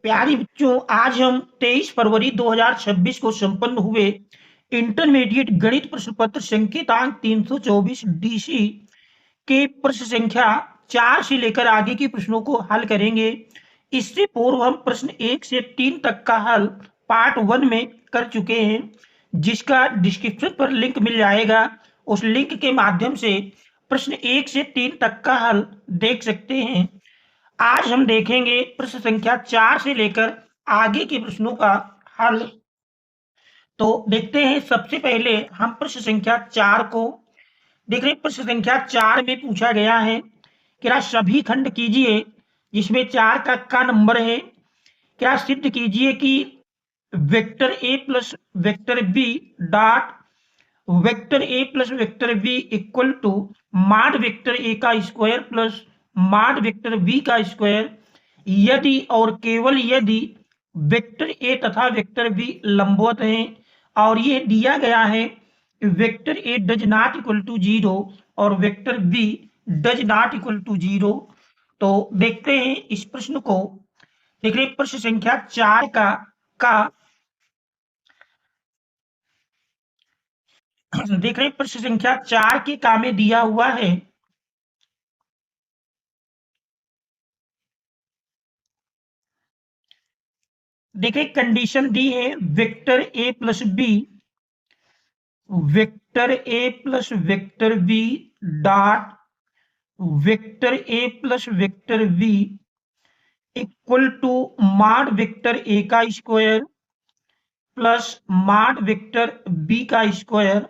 प्यारे बच्चों, आज हम 23 फरवरी 2026 को संपन्न हुए इंटरमीडिएट गणित प्रश्न पत्र संकेतांक 324 डीसी के प्रश्न संख्या 4 से लेकर आगे के प्रश्नों को हल करेंगे। इससे पूर्व हम प्रश्न 1 से 3 तक का हल पार्ट 1 में कर चुके हैं, जिसका डिस्क्रिप्शन पर लिंक मिल जाएगा। उस लिंक के माध्यम से प्रश्न 1 से 3 तक का हल देख सकते हैं। आज हम देखेंगे प्रश्न संख्या 4 से लेकर आगे के प्रश्नों का हल। तो देखते हैं, सबसे पहले हम प्रश्न संख्या 4 को देख रहे हैं। प्रश्न संख्या 4 में पूछा गया है कि सभी खंड कीजिए जिसमें 4 का नंबर है। क्या सिद्ध कीजिए कि vector A plus vector B dot vector A plus vector B equal to mod vector A का square plus mod vector B का स्क्वायर यदि और केवल यदि वेक्टर ए तथा वेक्टर बी लंबवत हैं और ये दिया गया है vector A does not equal to 0 और vector B does not equal to 0। तो देखते हैं इस प्रश्न को। देख रहे हैं प्रश्न संख्या 4 का देख रहे हैं प्रश्न संख्या 4 के का में दिया हुआ है देखिए कंडीशन दी है vector A plus B vector A plus vector B dot vector A plus vector B equal to mod vector A का square plus mod vector B का स्क्वायर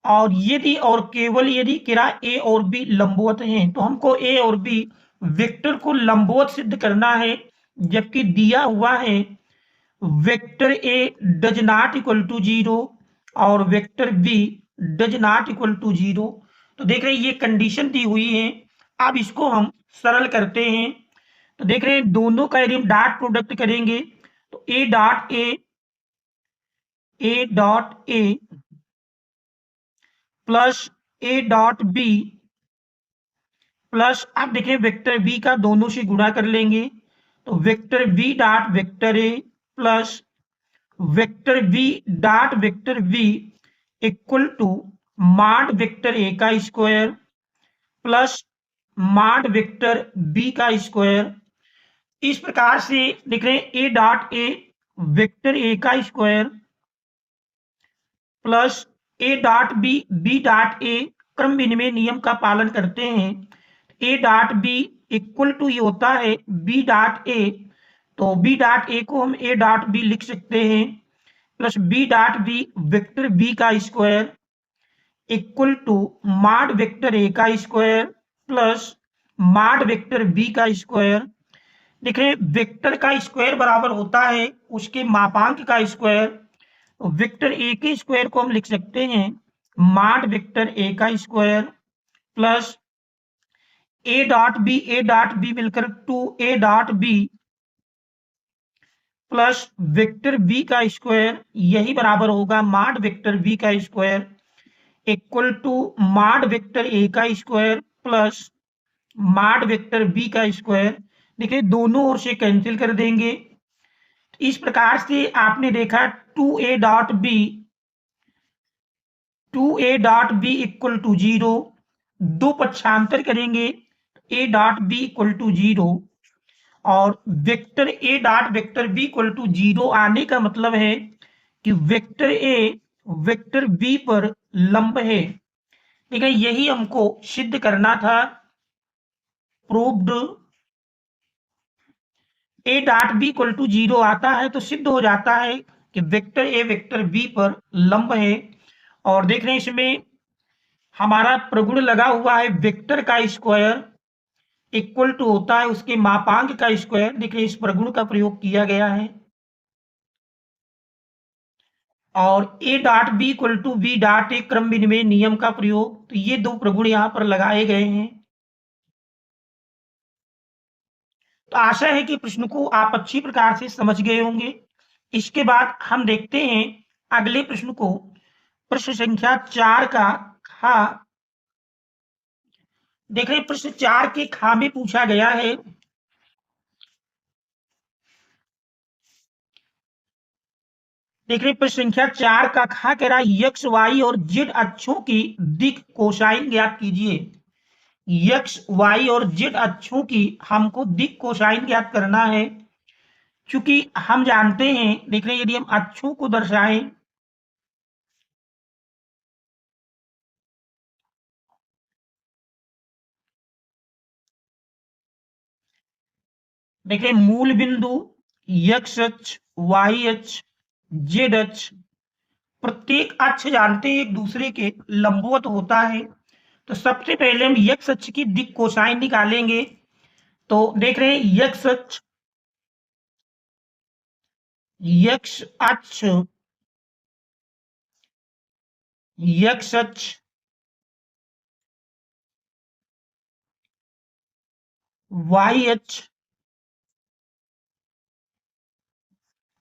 और यदि और केवल यदि किरा ए और बी लंबवत हैं। तो हमको ए और बी वेक्टर को लंबवत सिद्ध करना है, जबकि दिया हुआ है vector A does not equal to 0 और vector B does not equal to 0। तो देख रहे हैं ये कंडीशन दी हुई है। अब इसको हम सरल करते हैं। तो देख रहे हैं दोनों का यदि हम डॉट प्रोडक्ट करेंगे तो A dot A plus A dot B plus अब देखिए वेक्टर बी का दोनों से गुणा कर लेंगे तो vector B dot vector A plus vector B dot vector B equal to mod vector A का square plus mod vector B का स्क्वायर। इस प्रकार से देख रहे हैं A dot A vector A का square plus A dot B dot A क्रम विनिमय नियम का पालन करते हैं। A dot B equal to ये होता है बी डॉट ए, तो बी डॉट ए को हम ए डॉट बी लिख सकते हैं plus B dot B vector B का square equal to mod vector A का square plus mod vector B का स्क्वायर। देख रहे हैं वेक्टर का स्क्वायर बराबर होता है उसके मापांक का स्क्वायर। वेक्टर ए के स्क्वायर को हम लिख सकते हैं मॉड वेक्टर ए का square plus A dot B मिलकर 2 A dot B plus vector B का स्क्वायर, यही बराबर होगा मॉड वेक्टर बी का square equal to mod vector A का square plus mod vector B का स्क्वायर। देखिए दोनों ओर से कैंसिल कर देंगे। इस प्रकार से आपने देखा 2a dot B equal to 0, दो पक्षांतर करेंगे a dot B equal to 0 और vector a dot vector B equal to 0 आने का मतलब है कि वेक्टर a वेक्टर b पर लंब है। ठीक है, यही हमको सिद्ध करना था। Proved A dot B equal to 0 आता है तो सिद्ध हो जाता है कि वेक्टर ए वेक्टर बी पर लंब है। और देख रहे हैं इसमें हमारा प्रगुण लगा हुआ है वेक्टर का स्क्वायर इक्वल टू होता है उसके मापांक का स्क्वायर। देखिए इस प्रगुण का प्रयोग किया गया है और A dot B equal to B dot A क्रम विनिमय नियम का प्रयोग, तो ये दो प्रगुण यहां पर लगाए गए हैं। तो आशा है कि प्रश्न को आप अच्छी प्रकार से समझ गए होंगे। इसके बाद हम देखते हैं अगले प्रश्न को। प्रश्न संख्या 4 का खा। देख रहे हैं प्रश्न 4 के खा में पूछा गया है देख रहे प्रश्न संख्या 4 का खा कह रहा है एक्स वाई और जेड अक्षों की दिक कोसाइन ज्ञात कीजिए। एक्स वाई और जेड अक्षों की हमको दिक कोसाइन ज्ञात करना है। क्योंकि हम जानते हैं, देख रहे यदि हम अक्षों को दर्शाएं, देख रहे मूल बिंदु एक्स अक्ष, वाई अक्ष, जेड अक्ष, प्रत्येक अक्ष जानते हैं एक दूसरे के लंबवत होता है। तो सबसे पहले हम एक्स अक्ष की दिक कोसाइन निकालेंगे। तो देख रहे हैं एक्स अक्ष, एक्स अक्ष, वाई अक्ष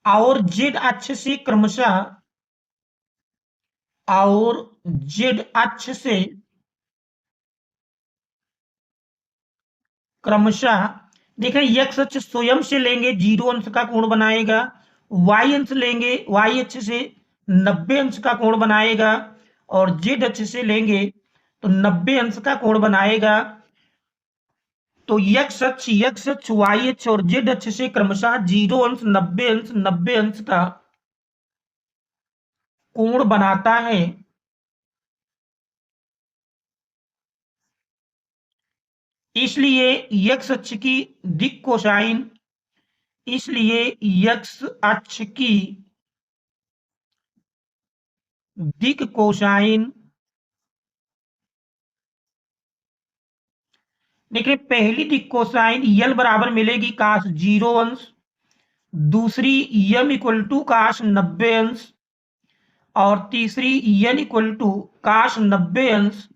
और जेड अक्ष से क्रमशः, और जेड अक्ष से क्रमशः, देखें एक्स अक्ष स्वयं से लेंगे 0 अंश का कोण बनाएगा, वाई अंश लेंगे वाई अक्ष से 90 अंश का कोण बनाएगा, और जेड अक्ष से लेंगे तो 90 अंश का कोण बनाएगा। तो एक्स अक्ष, वाई अक्ष और जेड अक्ष से क्रमशः 0 अंश, 90 अंश, 90 अंश का कोण बनाता है। इसलिए एक्स अक्ष की दिक कोसाइन, इसलिए एक्स अक्ष की दिक कोसाइन, देखिए पहली दिक कोसाइन यल बराबर मिलेगी काश 0 अंश, दूसरी यम इक्वल टू काश 90 अंश, और तीसरी यन इक्वल टू काश 90 अंश।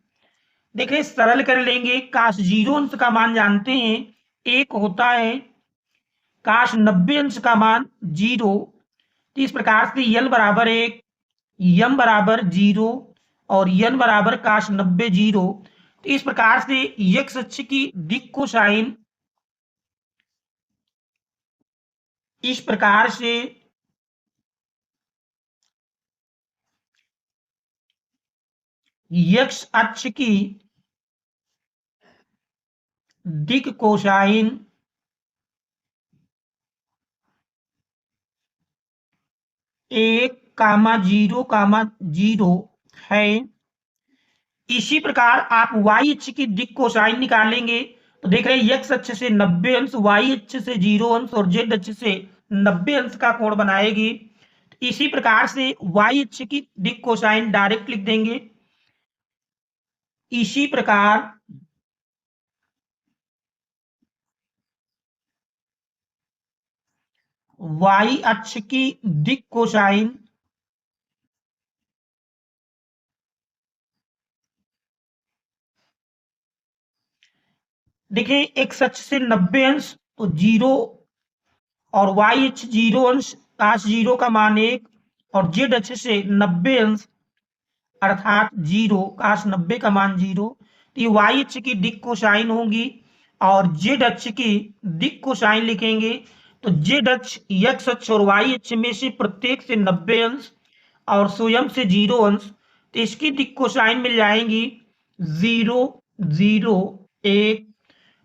देखिए सरल कर लेंगे, काश 0 अंश का मान जानते हैं 1 होता है, काश 90 अंश का मान 0। तो इस प्रकार से यल बराबर 1, यम बराबर 0 और यन बराबर काश 90 0। तो इस प्रकार से एक्स अक्ष की दिक कोसाइन इस प्रकार से एक्स अक्ष की दिक कोसाइन 1,0,0 है। इसी प्रकार आप वाई अक्ष की दिक कोसाइन निकालेंगे। तो देख रहे हैं एक्स अक्ष से 90 अंश, वाई अक्ष से 0 अंश और जेड अक्ष से 90 अंश का कोण बनाएगी। इसी प्रकार से वाई अक्ष की दिक कोसाइन डायरेक्ट लिख देंगे। इसी प्रकार वाई अक्ष की दिक कोसाइन देखिए एक्स अक्ष से 90 अंश तो 0 और वाई अक्ष 0 अंश, काश 0 का मान 1 और जेड अक्ष से 90 अंश अर्थात 0, काश 90 का मान 0। तो ये वाई अक्ष की दिक कोसाइन होगी और जेड अक्ष की दिक कोसाइन लिखेंगे। तो जेड अक्ष, एक्स अक्ष और वाई अक्ष में से प्रत्येक से 90 अंश और स्वयं से 0 अंश, तो इसकी दिक कोसाइन मिल जाएंगी 0, 0, 1।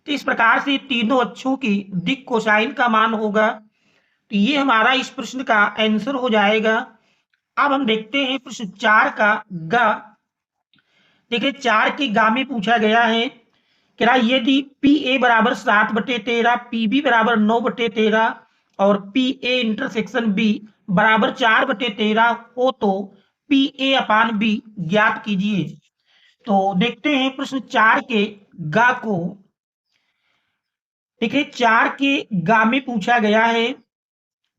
तो इस प्रकार से तीनों अक्षों की दिक कोसाइन का मान होगा। तो ये हमारा इस प्रश्न का आंसर हो जाएगा। अब हम देखते हैं प्रश्न 4 का गा। देखिए 4 के गा में पूछा गया है कि यदि पी ए बराबर 7/13, पी बी बराबर 9/13 और पी ए इंटरसेक्शन बी बराबर 4/13 हो तो पी ए अपान बी ज्ञात कीजिए। तो देखते हैं प्रश्न 4 के गा को। देखिए 4 के गा में पूछा गया है,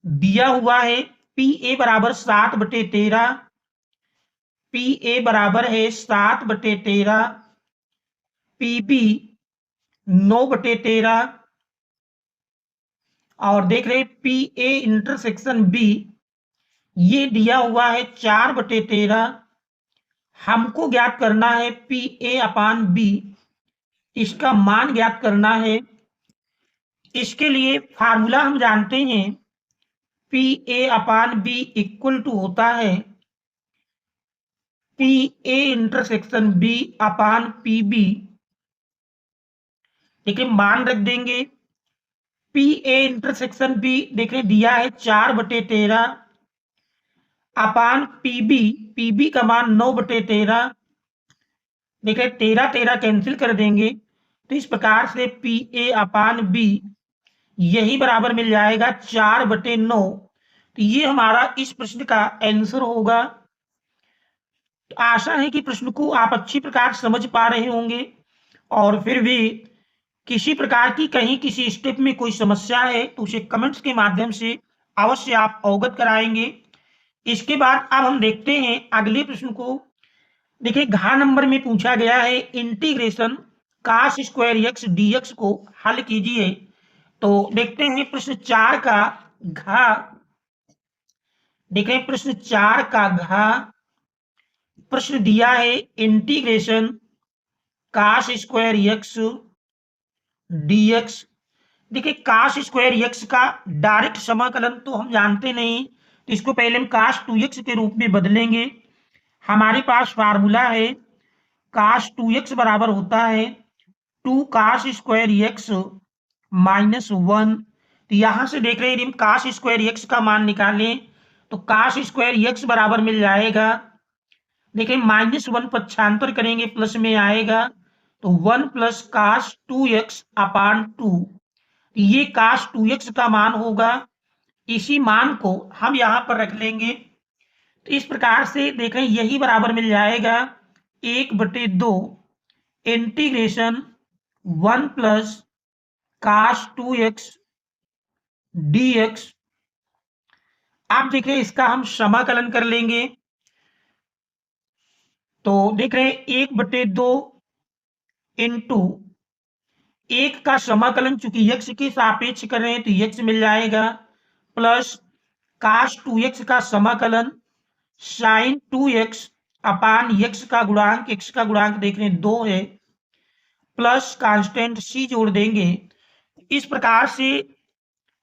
दिया हुआ है पी ए बराबर 7/13, पी ए बराबर है 7/13, पी बी 9/13 और देख रहे पी ए इंटरसेक्शन बी ये दिया हुआ है 4/13। हमको ज्ञात करना है पी ए अपान बी, इसका मान ज्ञात करना है। इसके लिए फार्मूला हम जानते हैं P A upon B equal to होता है P A intersection B upon P B. देखिए मान रख देंगे पी ए इंटरसेक्शन बी, देखिए दिया है 4/13 अपान पीबी का मान 9/13। देखिए 13 कैंसिल कर देंगे तो इस प्रकार से पी ए अपान बी यही बराबर मिल जाएगा 4/9। तो ये हमारा इस प्रश्न का आंसर होगा। तो आशा है कि प्रश्न को आप अच्छी प्रकार समझ पा रहे होंगे, और फिर भी किसी प्रकार की कहीं किसी स्टेप में कोई समस्या है तो उसे कमेंट्स के माध्यम से अवश्य आप अवगत कराएंगे। इसके बाद अब हम देखते हैं अगले प्रश्न को। देखिए घ नंबर में पूछा गया है integration cos square x dx को हल कीजिए। तो देखते हैं प्रश्न 4 का घ। देखें प्रश्न 4 का घ प्रश्न दिया है integration cos square x dx। देखिए cos स्क्वायर एक्स का डायरेक्ट समाकलन तो हम जानते नहीं, तो इसको पहले हम cos 2x के रूप में बदलेंगे। हमारे पास फार्मूला है cos 2x बराबर होता है 2 cos स्क्वायर एक्स -1। तो यहां से देख रहे हैं यदि हम cos स्क्वायर एक्स का मान निकालें तो cos स्क्वायर एक्स बराबर मिल जाएगा। देखिए -1 पक्षांतर करेंगे प्लस में आएगा तो 1 + cos 2x अपान 2। ये cos 2x का मान होगा, इसी मान को हम यहां पर रख लेंगे। तो इस प्रकार से देख रहे हैं यही बराबर मिल जाएगा 1/2 इंटीग्रेशन 1 + cos 2x dx। आप देख रहे हैं इसका हम समाकलन कर लेंगे। तो देख रहे हैं 1/2 इंटू 1 का समाकलन चूंकि x के सापेक्ष कर रहे हैं तो x मिल जाएगा, प्लस cos 2x का समाकलन sin 2x अपान x का गुणांक देख रहे हैं 2 है, प्लस कांस्टेंट c जोड़ देंगे। इस प्रकार से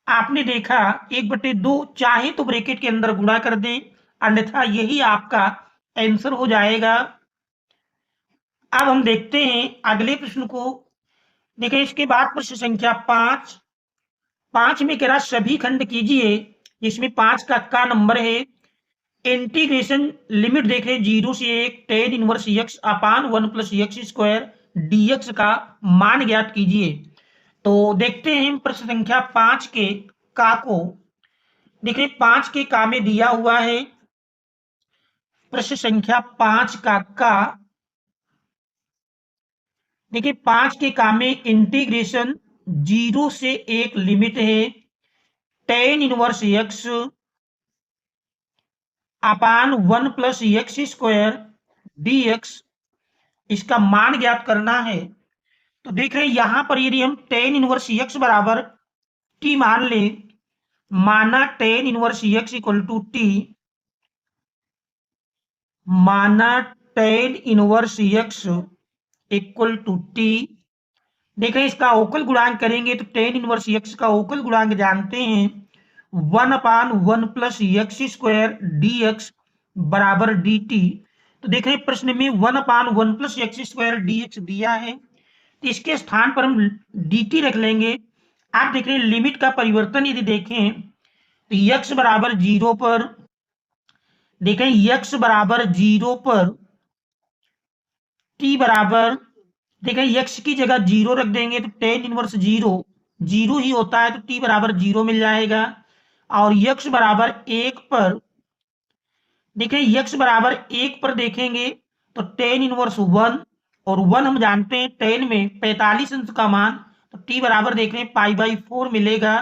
आपने देखा 1/2 चाहे तो ब्रैकेट के अंदर गुणा कर दें, अन्यथा यही आपका आंसर हो जाएगा। अब हम देखते हैं अगले प्रश्न को। देखें इसके बाद प्रश्न संख्या 5 में कह रहा सभी खंड कीजिए, जिसमें 5 का नंबर है। इंटीग्रेशन लिमिट देख रहे 0 से 1 tan इनवर्स x अपान 1 + x स्क्वायर dx का मान ज्ञात कीजिए। तो देखते हैं प्रश्न संख्या 5 के का को। देखिए 5 के का में दिया हुआ है प्रश्न संख्या 5 का। देखिए 5 के का में इंटीग्रेशन 0 से 1 लिमिट है tan इनवर्स x अपान 1 + x स्क्वायर dx, इसका मान ज्ञात करना है। तो देख रहे हैं यहां पर यदि हम tan इनवर्स x बराबर t मान लें, माना tan inverse x equal to t, माना tan inverse x equal to t। देख रहे हैं इसका अवकल गुणांक करेंगे तो tan इनवर्स x का अवकल गुणांक जानते हैं 1/1 + x स्क्वायर dx बराबर dt। तो देख रहे हैं प्रश्न में 1/1 + x स्क्वायर dx दिया है, तो इसके स्थान पर हम dt रख लेंगे। आप देख रहे हैं लिमिट का परिवर्तन यदि देखें तो x बराबर 0 पर, देखें x बराबर 0 पर t बराबर, देखें x की जगह 0 रख देंगे तो tan इनवर्स 0 ही होता है, तो t बराबर 0 मिल जाएगा। और x बराबर 1 पर, देखें x बराबर 1 पर देखेंगे तो tan इनवर्स 1, और 1 हम जानते हैं tan में 45 अंश का मान, तो t बराबर देख रहे हैं π/4 मिलेगा।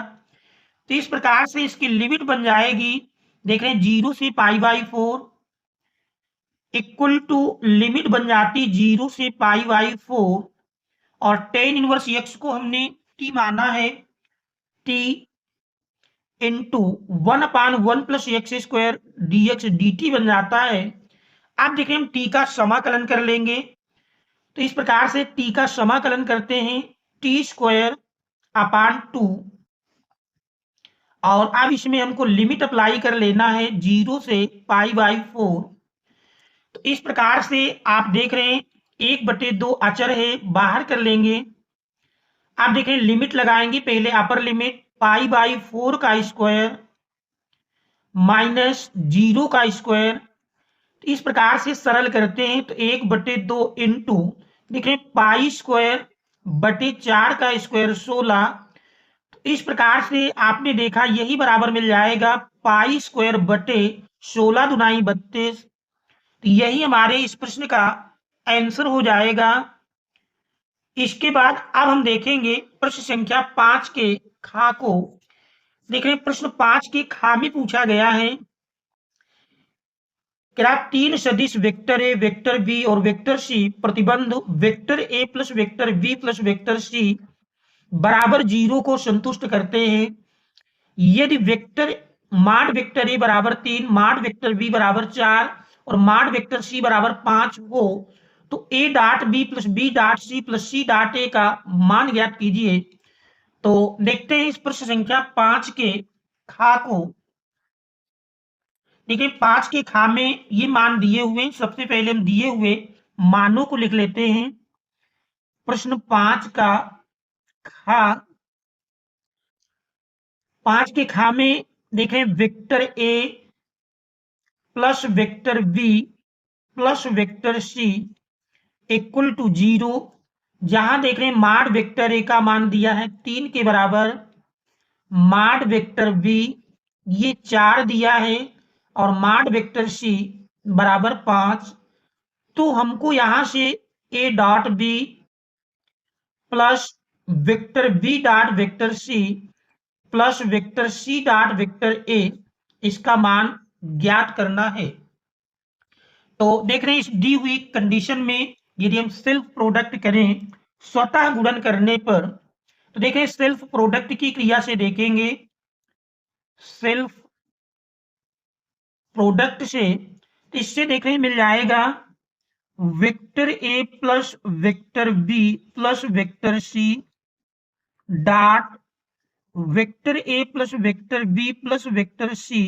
तो इस प्रकार से इसकी लिमिट बन जाएगी, देख रहे हैं 0 से π/4 इक्वल टू लिमिट बन जाती 0 से π/4, और tan इनवर्स x को हमने t माना है t into 1/1 + x square dx dt बन जाता है। अब देखिए हम t का समाकलन कर लेंगे, तो इस प्रकार से t का समाकलन करते हैं t² अपान 2, और अब इसमें हमको लिमिट अप्लाई कर लेना है 0 से π/4। तो इस प्रकार से आप देख रहे हैं 1/2 अचर है, बाहर कर लेंगे। आप देख रहे हैं लिमिट लगाएंगे, पहले अपर लिमिट π/4 का स्क्वायर माइनस 0 का स्क्वायर। इस प्रकार से सरल करते हैं तो 1/2 इंटू देख रहे हैं π² का स्क्वायर 16। तो इस प्रकार से आपने देखा यही बराबर मिल जाएगा π² 16 दुनाई 32। तो यही हमारे इस प्रश्न का आंसर हो जाएगा। इसके बाद अब हम देखेंगे प्रश्न संख्या 5 के खा को। देख रहे हैं प्रश्न 5 के खा में पूछा गया है कि आप 3 सदिश वेक्टर ए, वेक्टर बी और वेक्टर सी प्रतिबंध vector A plus vector B plus vector C बराबर 0 को संतुष्ट करते हैं। यदि वेक्टर माड वेक्टर ए बराबर 3, माड वेक्टर बी बराबर 4 और माड वेक्टर सी बराबर 5 हो तो A dot B plus B dot C plus C dot A का मान ज्ञात कीजिए। तो देखते हैं इस प्रश्न संख्या 5 के खा को। देखिए 5 के खा में ये मान दिए हुए हैं। सबसे पहले हम दिए हुए मानों को लिख लेते हैं। प्रश्न 5 का खा, 5 के खा में देखें vector A plus vector B plus vector C equal to 0। जहां देख रहे हैं माड वेक्टर ए का मान दिया है 3 के बराबर, माड वेक्टर बी ये 4 दिया है और माड वेक्टर सी बराबर 5। तो हमको यहां से ए dot B plus vector B dot vector C plus vector C dot vector A इसका मान ज्ञात करना है। तो देख रहे हैं इस दी हुई कंडीशन में यदि हम सेल्फ प्रोडक्ट करें स्वतः गुणन करने पर, तो देखें सेल्फ प्रोडक्ट की क्रिया से देखेंगे सेल्फ प्रोडक्ट से, तो इससे देख रहे हैं मिल जाएगा vector A plus vector B plus vector C dot vector A plus vector B plus vector C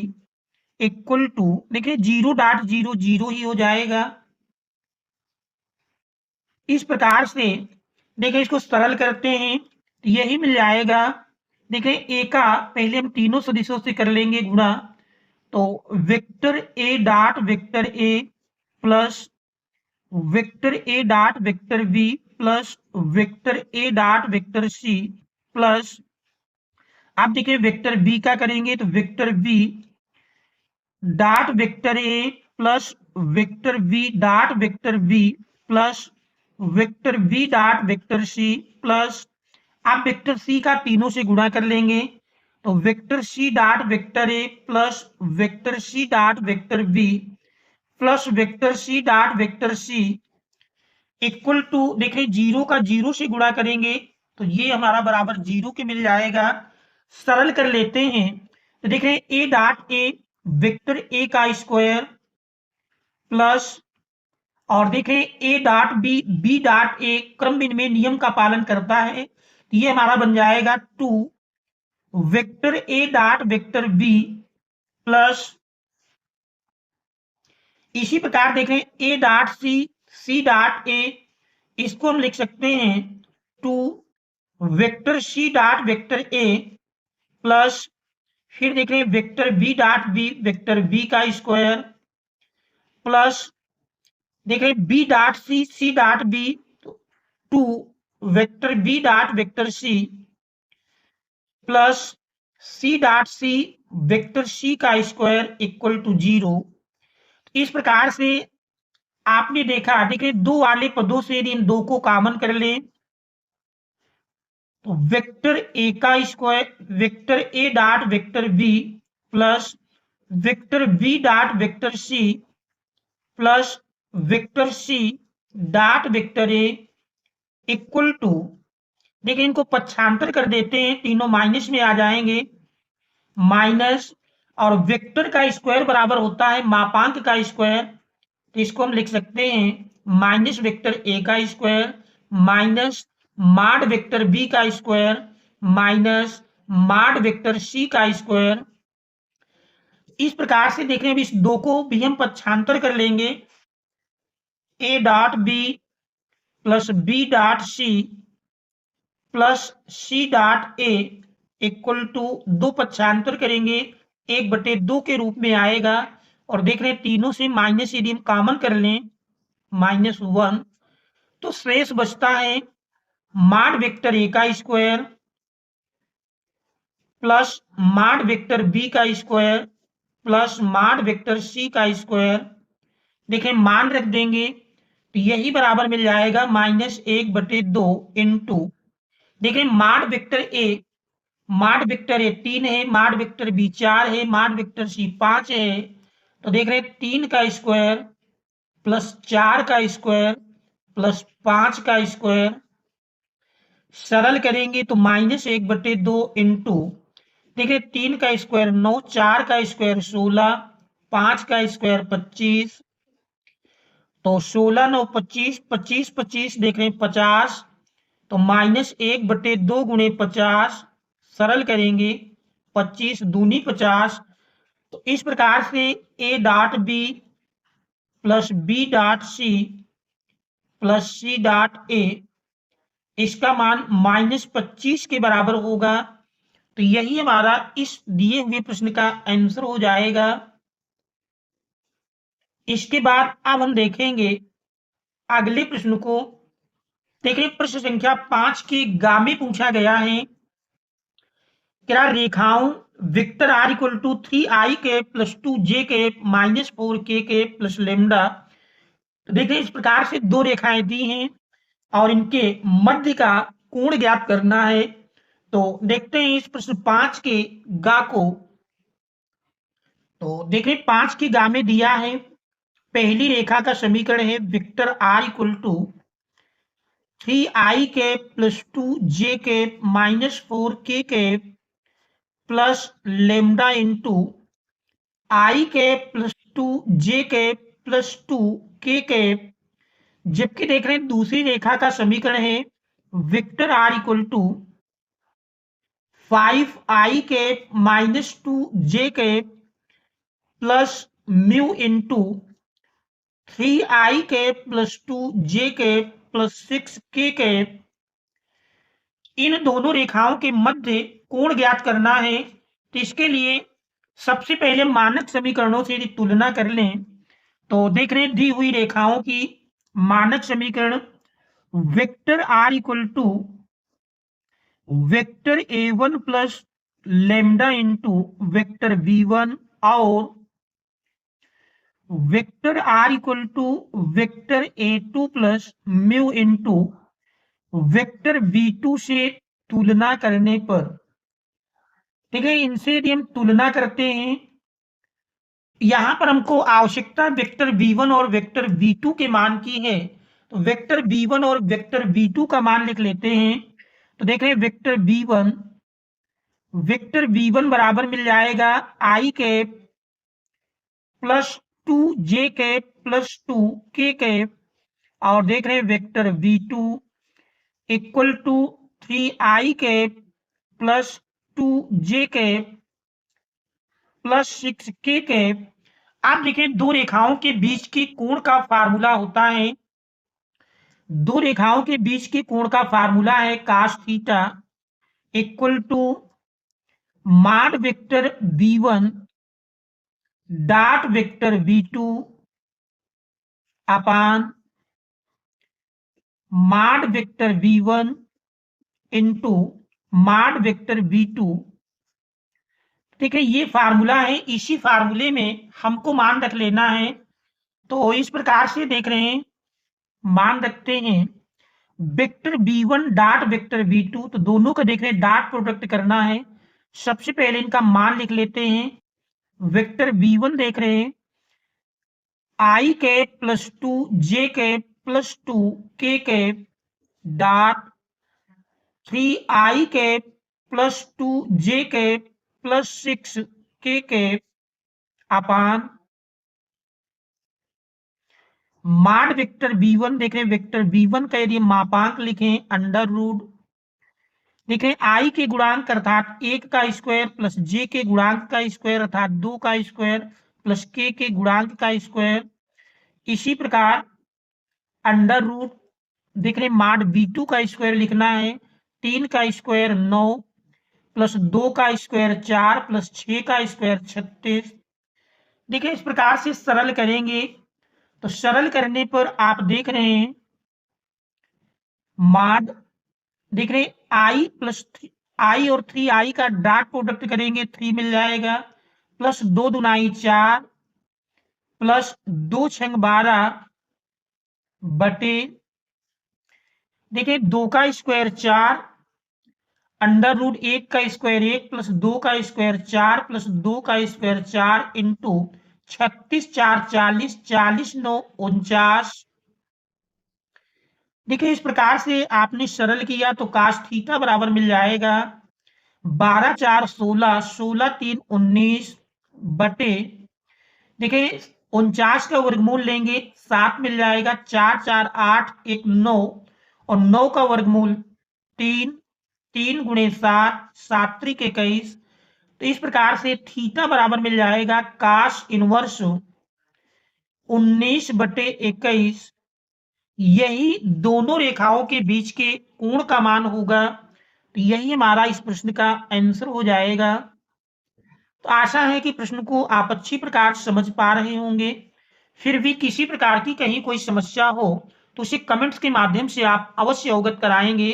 equal to देखिए 0.0 0 ही हो जाएगा। इस प्रकार से देखिए इसको सरल करते हैं तो यही मिल जाएगा। देखिए ए का पहले हम तीनों सदिशों से कर लेंगे गुणा, तो vector A dot vector A plus vector A dot vector B plus vector A dot vector C plus आप देखिए वेक्टर बी का करेंगे तो vector B dot vector A plus vector B dot vector B plus vector B dot vector C plus आप vector C का तीनों से गुणा कर लेंगे तो vector C dot vector A plus vector C dot vector B plus vector C dot vector C equal to देखिए 0 का 0 से गुणा करेंगे तो ये हमारा बराबर 0 के मिल जाएगा। सरल कर लेते हैं तो देख रहे हैं A dot A vector A का स्क्वायर प्लस और देखें A dot B B dot A क्रम विनिमय नियम का पालन करता है तो ये हमारा बन जाएगा 2 vector A dot vector B plus इसी प्रकार देखें A dot C C dot ए इसको हम लिख सकते हैं 2 vector C dot vector A plus फिर देख रहे हैं vector B dot B vector B का स्क्वायर प्लस देख रहे हैं B dot C C dot B 2 vector B dot vector C plus सी डॉट सी वेक्टर सी का स्क्वायर इक्वल टू 0। इस प्रकार से आपने देखा देखिए दो वाले पदों से यदि इन दो को कॉमन कर लें तो वेक्टर ए का square vector A dot vector B plus vector B dot vector C plus vector C dot vector A equal to देखिए इनको पक्षांतर कर देते हैं तीनों माइनस में आ जाएंगे माइनस और वेक्टर का स्क्वायर बराबर होता है मापांक का स्क्वायर तो इसको हम लिख सकते हैं माइनस वेक्टर ए का स्क्वायर माइनस माड वेक्टर बी का स्क्वायर माइनस माड वेक्टर सी का स्क्वायर। इस प्रकार से देख रहे हैं, अब इस दो को भी हम पक्षांतर कर लेंगे। A dot B plus B dot C plus C dot A equal to, दो पक्षांतर करेंगे 1/2 के रूप में आएगा। और देख रहे हैं तीनों से माइनस यदि हम कॉमन कर लें -1, तो शेष बचता है माड वेक्टर ए का स्क्वायर प्लस माड वेक्टर बी का स्क्वायर प्लस माड वेक्टर सी का स्क्वायर। देखें मान रख देंगे तो यही बराबर मिल जाएगा -1/2 इंटू, देखें माड वेक्टर ए 3 है, माड वेक्टर बी 4 है, माड वेक्टर सी 5 है। तो देख रहे हैं 3 का स्क्वायर प्लस 4 का स्क्वायर प्लस 5 का स्क्वायर। सरल करेंगे तो -1/2 इंटू, देखिए 3 का स्क्वायर 9, 4 का स्क्वायर 16, 5 का स्क्वायर 25। तो 16 9 25, 25 25 देख रहे हैं 50। तो -1/2 गुणे 50, सरल करेंगे 25 दूनी 50। तो इस प्रकार से ए dot B plus B dot C plus C dot a, इसका मान -25 के बराबर होगा। तो यही हमारा इस दिए हुए प्रश्न का आंसर हो जाएगा। इसके बाद अब हम देखेंगे अगले प्रश्न को। देखिए प्रश्न संख्या 5 के गा में पूछा गया है, क्या रेखाओं vector r equal to 3i के प्लस 2j के -4k के प्लस लेमडा। तो देखिए इस प्रकार से दो रेखाएं दी हैं और इनके मध्य का कोण ज्ञात करना है। तो देखते हैं इस प्रश्न 5 के गा को। तो देखिए 5 की गा में दिया है, पहली रेखा का समीकरण है vector r equal to 3i के प्लस 2j के -4k के प्लस लेमडा इंटू i के प्लस 2j के प्लस 2k के। जबकि देख रहे हैं दूसरी रेखा का समीकरण है vector r equal to 5i के -2j के प्लस म्यू इंटू 3i के प्लस 2j के प्लस 6k के। इन दोनों रेखाओं के मध्य कोण ज्ञात करना है। तो इसके लिए सबसे पहले मानक समीकरणों से यदि तुलना कर लें तो देख रहे हैं दी हुई रेखाओं की मानक समीकरण vector r equal to vector a1 plus lambda into vector v1 और vector r equal to vector a2 plus mu into vector v2 से तुलना करने पर, ठीक है, इनसे यदि हम तुलना करते हैं, यहां पर हमको आवश्यकता वेक्टर v1 और वेक्टर v2 के मान की है। तो वेक्टर v1 और वेक्टर v2 का मान लिख लेते हैं। तो देख रहे हैं वेक्टर v1 बराबर मिल जाएगा i के प्लस 2j के प्लस 2k के। और देख रहे हैं vector v2 equal to 3i के प्लस 2j के प्लस 6k के। आप देखें दो रेखाओं के बीच के कोण का फार्मूला होता है, दो रेखाओं के बीच के कोण का फार्मूला है cos थीटा इक्वल टू माड vector v1 dot vector v2 अपान माड वेक्टर v1 इंटू माड वेक्टर v2। ठीक है, ये फार्मूला है, इसी फार्मूले में हमको मान रख लेना है। तो इस प्रकार से देख रहे हैं, मान रखते हैं vector v1 dot vector v2, तो दोनों का देख रहे हैं डॉट प्रोडक्ट करना है। सबसे पहले इनका मान लिख लेते हैं। वेक्टर v1 देख रहे हैं i के प्लस 2j के प्लस 2k के डॉट 3i के प्लस 2j के प्लस 6k के अपान माड वेक्टर v1 देख रहे हैं वेक्टर v1 का यदि मापांक लिखें अंडर रूट देखें आई के गुणांक अर्थात 1 का स्क्वायर प्लस जे के गुणांक का स्क्वायर अर्थात 2 का स्क्वायर प्लस के गुणांक का स्क्वायर। इसी प्रकार अंडर रूट देख रहे माड b2 का स्क्वायर लिखना है, 3 का स्क्वायर 9 प्लस 2 का स्क्वायर 4 प्लस 6 का स्क्वायर 36। देखिए इस प्रकार से सरल करेंगे तो सरल करने पर आप देख रहे हैं माड देख रहे आई प्लस आई और 3i का डॉट प्रोडक्ट करेंगे 3 मिल जाएगा प्लस 2 दुनाई 4 प्लस 2 छंग 12 बटे देखिए 2 का स्क्वायर 4 अंडर रूट 1 का स्क्वायर 1 प्लस 2 का स्क्वायर 4 प्लस 2 का स्क्वायर 4 इंटू 36 4 40 40 9 49। देखिए इस प्रकार से आपने सरल किया तो काश थीटा बराबर मिल जाएगा 12 4 16 16 3 19 बटे देखिए 49 का वर्गमूल लेंगे 7 मिल जाएगा 4 4 8 1 9 और 9 का वर्गमूल 3 3 गुणे 7 7 त्रिक 21। तो इस प्रकार से थीटा बराबर मिल जाएगा काश इनवर्स 19 बटे 21। यही दोनों रेखाओं के बीच के कोण का मान होगा। तो यही हमारा इस प्रश्न का आंसर हो जाएगा। तो आशा है कि प्रश्न को आप अच्छी प्रकार समझ पा रहे होंगे। फिर भी किसी प्रकार की कहीं कोई समस्या हो तो उसे कमेंट्स के माध्यम से आप अवश्य अवगत कराएंगे।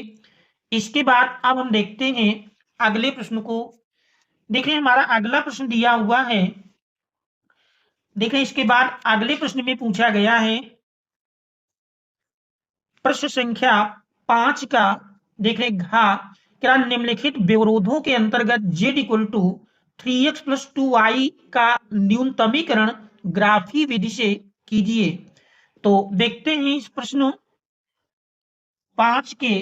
इसके बाद अब हम देखते हैं अगले प्रश्न को। देखिए हमारा अगला प्रश्न दिया हुआ है। देखिए इसके बाद अगले प्रश्न में पूछा गया है प्रश्न संख्या 5 का देख रहे घा क्या निम्नलिखित व्यवरोधों के अंतर्गत z equal to 3x plus 2y का न्यूनतमीकरण ग्राफी विधि से कीजिए। तो देखते हैं इस प्रश्न 5 के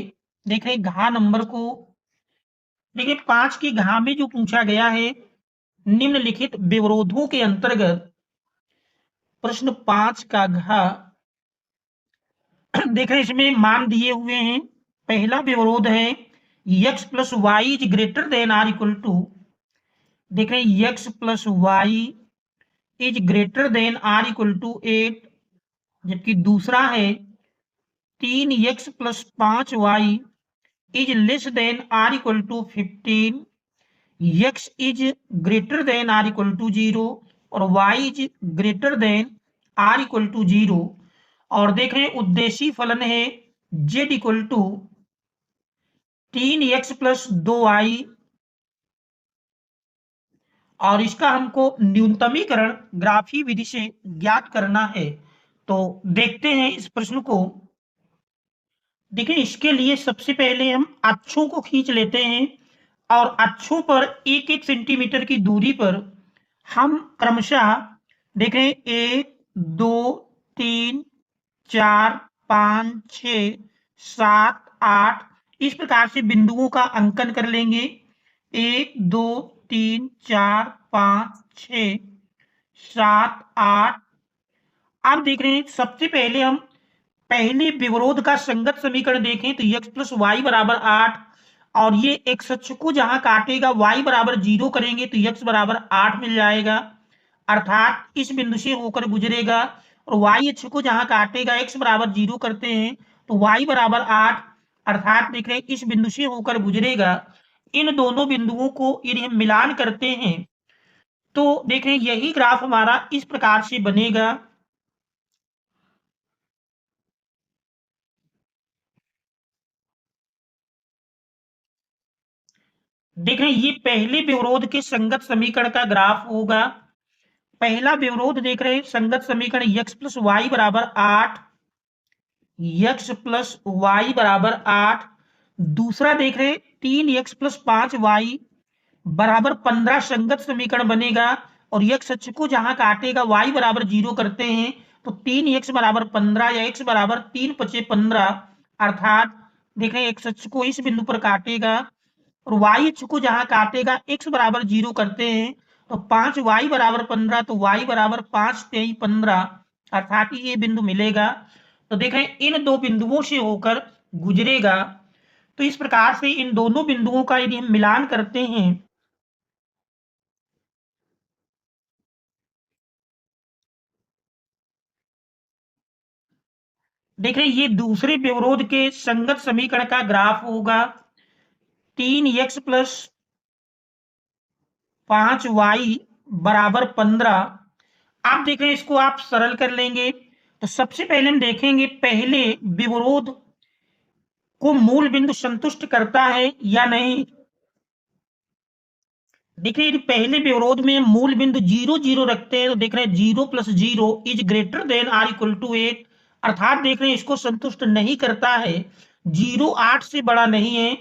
देख रहे घा नंबर को। देखिए 5 के घा में जो पूछा गया है निम्नलिखित व्यवरोधों के अंतर्गत प्रश्न 5 का घा देख रहे इसमें मान दिए हुए हैं। पहला व्यवरोध है x plus y is greater than or equal to देख रहे x plus y is greater than or equal to 8। जबकि दूसरा है 3x plus 5y is less than or equal to 15। x is greater than or equal to 0 और y is greater than or equal to 0। और देख रहे हैं उद्देश्य फलन है z equal to 3x plus 2y और इसका हमको न्यूनतमीकरण ग्राफी विधि से ज्ञात करना है। तो देखते हैं इस प्रश्न को। देखिए इसके लिए सबसे पहले हम अक्षों को खींच लेते हैं और अक्षों पर 1-1 सेंटीमीटर की दूरी पर हम क्रमशः देख रहे हैं 1 2 3 4 5 6 7 8 इस प्रकार से बिंदुओं का अंकन कर लेंगे। 1 2 3 4 5 6 7 8। अब देख रहे हैं सबसे पहले हम पहले विवरोध का संगत समीकरण देखें तो x प्लस वाई बराबर 8 और ये x अक्ष को जहां काटेगा y बराबर 0 करेंगे तो x बराबर 8 मिल जाएगा अर्थात इस बिंदु से होकर गुजरेगा। और y अक्ष को जहां काटेगा x बराबर 0 करते हैं तो y बराबर 8 अर्थात देख रहे हैं इस बिंदु से होकर गुजरेगा। इन दोनों बिंदुओं को यदि हम मिलान करते हैं तो देख रहे हैं यही ग्राफ हमारा इस प्रकार से बनेगा। देख रहे हैं ये पहले विवरोध के संगत समीकरण का ग्राफ होगा। पहला विवरोध देख रहे हैं संगत समीकरण x प्लस वाई बराबर 8 x प्लस वाई बराबर 8। दूसरा देख रहे हैं 3x प्लस 5y बराबर 15 संगत समीकरण बनेगा और x अक्ष को जहां काटेगा y बराबर 0 करते हैं तो 3x बराबर 15 या x बराबर 3 पचे 15 अर्थात देख रहे हैं x अक्ष को इस बिंदु पर काटेगा और y अक्ष को जहां काटेगा x बराबर 0 करते हैं तो 5y बराबर 15 तो y बराबर 5 तेई 15 अर्थात ये बिंदु मिलेगा। तो देख रहे हैं इन दो बिंदुओं से होकर गुजरेगा। तो इस प्रकार से इन दोनों बिंदुओं का यदि हम मिलान करते हैं, देख रहे हैं ये दूसरे व्यवरोध के संगत समीकरण का ग्राफ होगा। 3x प्लस 5y बराबर 15। आप देख रहे हैं इसको आप सरल कर लेंगे। तो सबसे पहले हम देखेंगे पहले व्यवरोध को मूल बिंदु संतुष्ट करता है या नहीं। देखिए यदि पहले व्यवरोध में मूल बिंदु 0 0 रखते हैं तो देख रहे हैं 0 plus 0 is greater than or equal to 8, अर्थात देख रहे हैं इसको संतुष्ट नहीं करता है। 0 8 से बड़ा नहीं है।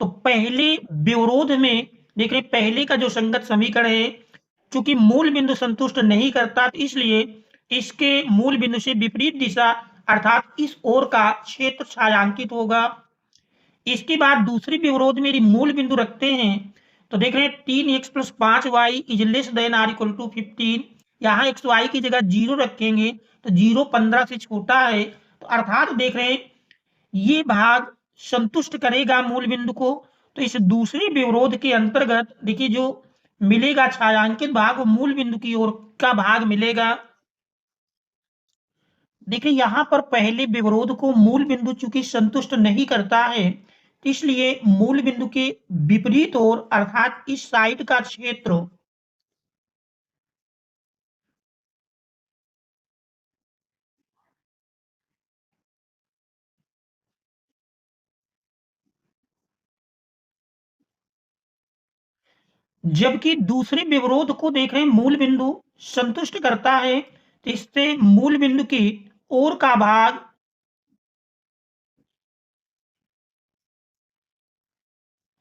तो पहले व्यवरोध में देख रहे हैं पहले का जो संगत समीकरण है, चूंकि मूल बिंदु संतुष्ट नहीं करता तो इसलिए इसके मूल बिंदु से विपरीत दिशा अर्थात इस ओर का क्षेत्र छायांकित होगा। इसके बाद दूसरे व्यवरोध में यदि मूल बिंदु रखते हैं तो देख रहे हैं 3x plus 5y is less than or equal to 15। यहाँ xy की जगह 0 रखेंगे तो 0 15 से छोटा है, तो अर्थात देख रहे हैं ये भाग संतुष्ट करेगा मूल बिंदु को। तो इस दूसरे व्यवरोध के अंतर्गत देखिए जो मिलेगा छायांकित भाग वो मूल बिंदु की ओर का भाग मिलेगा। देखिए यहाँ पर पहले विवरोध को मूल बिंदु चूंकि संतुष्ट नहीं करता है, इसलिए मूल बिंदु के विपरीत ओर अर्थात इस साइड का क्षेत्र जबकि दूसरे विवरोध को देख रहे हैं मूल बिंदु संतुष्ट करता है, तो इससे मूल बिंदु की ओर का भाग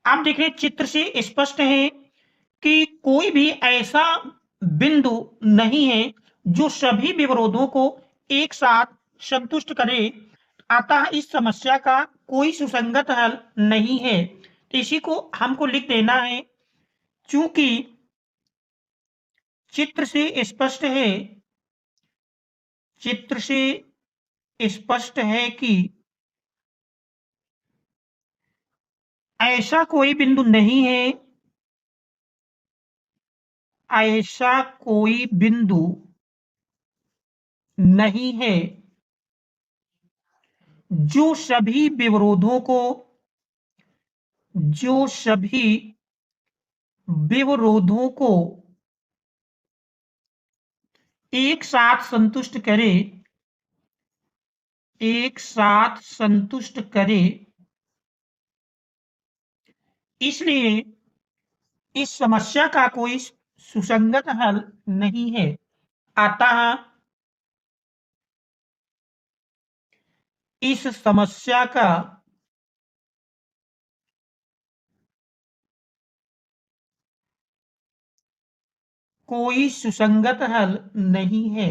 आप देख रहे हैं चित्र से स्पष्ट है कि कोई भी ऐसा बिंदु नहीं है जो सभी विवरोधों को एक साथ संतुष्ट करे, अतः इस समस्या का कोई सुसंगत हल नहीं है। तो इसी को हमको लिख देना है। चूंकि चित्र से स्पष्ट है, चित्र से स्पष्ट है कि ऐसा कोई बिंदु नहीं है, ऐसा कोई बिंदु नहीं है जो सभी विवरोधों को जो सभी विवरोधों को एक साथ संतुष्ट करे, एक साथ संतुष्ट करे। इसलिए इस समस्या का कोई सुसंगत हल नहीं है। अतः इस समस्या का कोई सुसंगत हल नहीं है।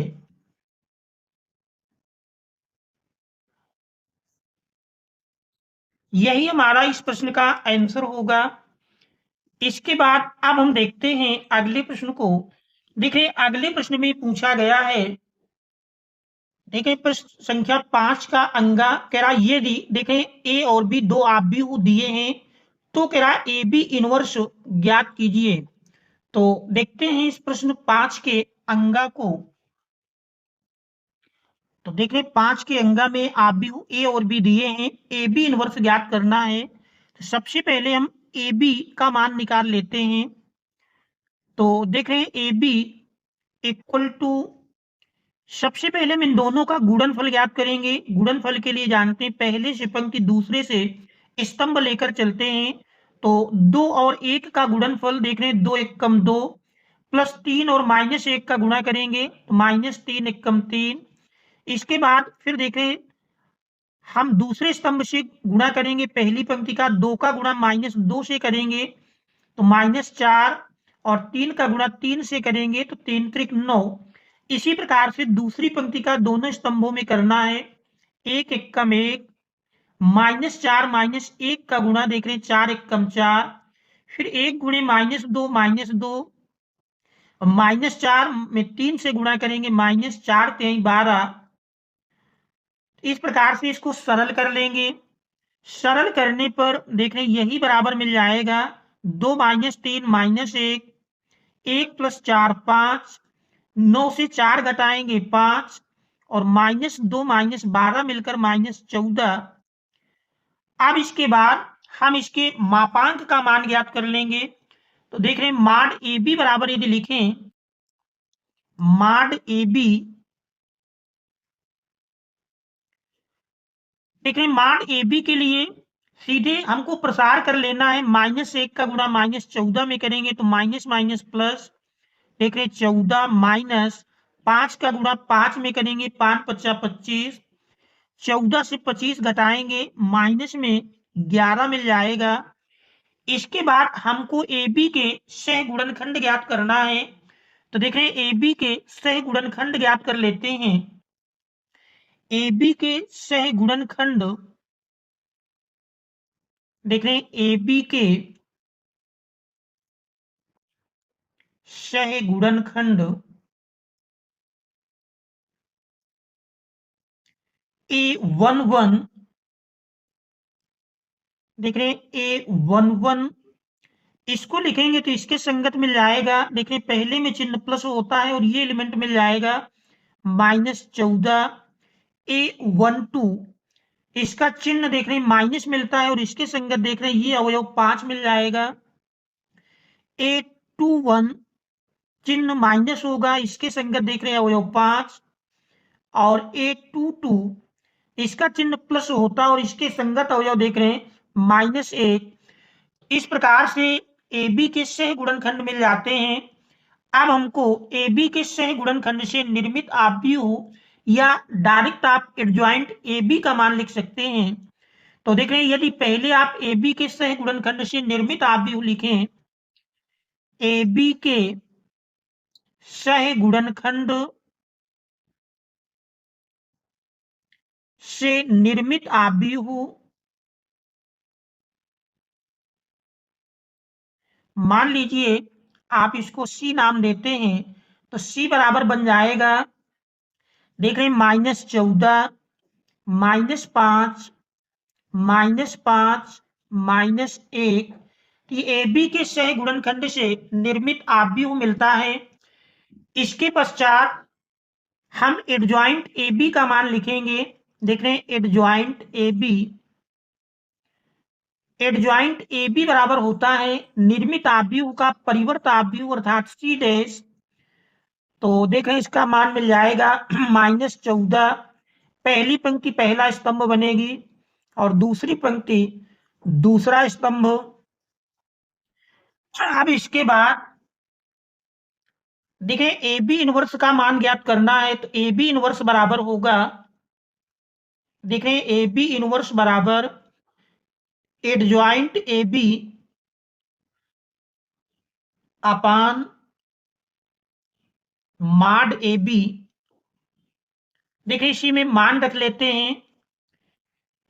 यही हमारा इस प्रश्न का आंसर होगा। इसके बाद अब हम देखते हैं अगले प्रश्न को। देखिए अगले प्रश्न में पूछा गया है, देखिए प्रश्न संख्या 5 का अंगा कह रहा ये दी देखें ए और बी दो आप भी दिए हैं, तो कह रहा ए बी इनवर्स ज्ञात कीजिए। तो देखते हैं इस प्रश्न 5 के अंगा को। तो देख रहे 5 के अंगा में आप भी ए और बी दिए हैं, ए बी इनवर्स ज्ञात करना है। तो सबसे पहले हम ए बी का मान निकाल लेते हैं। तो देख रहे हैं ए बी इक्वल टू, सबसे पहले हम इन दोनों का गुणनफल ज्ञात करेंगे। गुणनफल के लिए जानते हैं पहले से पंक्ति दूसरे से स्तंभ लेकर चलते हैं। तो 2 और 1 का गुणनफल देख रहे हैं 2 एकम 2 प्लस 3 और माइनस 1 का गुणा करेंगे तो माइनस 3 एकम 3। इसके बाद फिर देख रहे हैं हम दूसरे स्तंभ से गुणा करेंगे, पहली पंक्ति का 2 का गुणा माइनस 2 से करेंगे तो माइनस 4 और 3 का गुणा 3 से करेंगे तो 3 त्रिक 9। इसी प्रकार से दूसरी पंक्ति का दोनों स्तंभों में करना है, 1 एकम 1 माइनस 4 माइनस 1 का गुणा देख रहे हैं 4 एकम 4, फिर 1 गुणे माइनस 2 माइनस 2, माइनस 4 में 3 से गुणा करेंगे माइनस 4 3 12। इस प्रकार से इसको सरल कर लेंगे। सरल करने पर देख रहे हैं यही बराबर मिल जाएगा 2 माइनस 3 माइनस 1, 1 प्लस 4 5, 9 से 4 घटाएंगे 5 और माइनस 2 माइनस 12 मिलकर माइनस 14। अब इसके बाद हम इसके मापांक का मान ज्ञात कर लेंगे। तो देख रहे हैं माड ए बी बराबर यदि लिखें, माड ए बी, देख रहे हैं माड ए बी के लिए सीधे हमको प्रसार कर लेना है। -1 का गुणा -14 में करेंगे तो माइनस माइनस प्लस, देख रहे 14 माइनस 5 का गुणा 5 में करेंगे 5 पच्चा 25, 14 से 25 घटाएंगे माइनस में 11 मिल जाएगा। इसके बाद हमको ए बी के सह गुणनखंड ज्ञात करना है। तो देख रहे हैं ए बी के सह गुणनखंड ज्ञात कर लेते हैं। ए बी के सह गुणनखंड, देख रहे हैं ए बी के सह गुणनखंड A11, देख रहे हैं A11, इसको लिखेंगे तो इसके संगत मिल जाएगा। देख रहे हैं पहले में चिन्ह प्लस होता है और ये एलिमेंट मिल जाएगा -14। A12, इसका चिन्ह देख रहे हैं माइनस मिलता है और इसके संगत देख रहे हैं ये अवयव 5 मिल जाएगा। A21, चिन्ह माइनस होगा, इसके संगत देख रहे हैं अवयव 5 और A22, इसका चिन्ह प्लस होता है और इसके संगत अवयव देख रहे हैं -1। इस प्रकार से ए बी के सह गुणनखंड मिल जाते हैं। अब हमको ए बी के सह गुणनखंड से निर्मित आव्यूह या डायरेक्ट आप एडजॉइंट ए बी का मान लिख सकते हैं। तो देख रहे हैं यदि पहले आप ए बी के सह गुणनखंड से निर्मित आव्यूह लिखें, ए बी के सह गुणनखंड से निर्मित आव्यूह, मान लीजिए आप इसको सी नाम देते हैं तो सी बराबर बन जाएगा, देख रहे हैं -14 -5 -5 -1। ये ए बी के सह गुणनखंड से निर्मित आव्यूह मिलता है। इसके पश्चात हम एडजॉइंट ए बी का मान लिखेंगे। देख रहे हैं adjoint A B, adjoint A B बराबर होता है निर्मित आव्यूह का परिवर्त आव्यूह अर्थात सी डैश। तो देख रहे हैं इसका मान मिल जाएगा -14। पहली पंक्ति पहला स्तंभ बनेगी और दूसरी पंक्ति दूसरा स्तंभ। अब इसके बाद देखिए ए बी इनवर्स का मान ज्ञात करना है तो ए बी इनवर्स बराबर होगा, देखिए ए बी इनवर्स बराबर एडजॉइंट ए बी अपान माड ए बी। देखिए इसी में मान रख लेते हैं।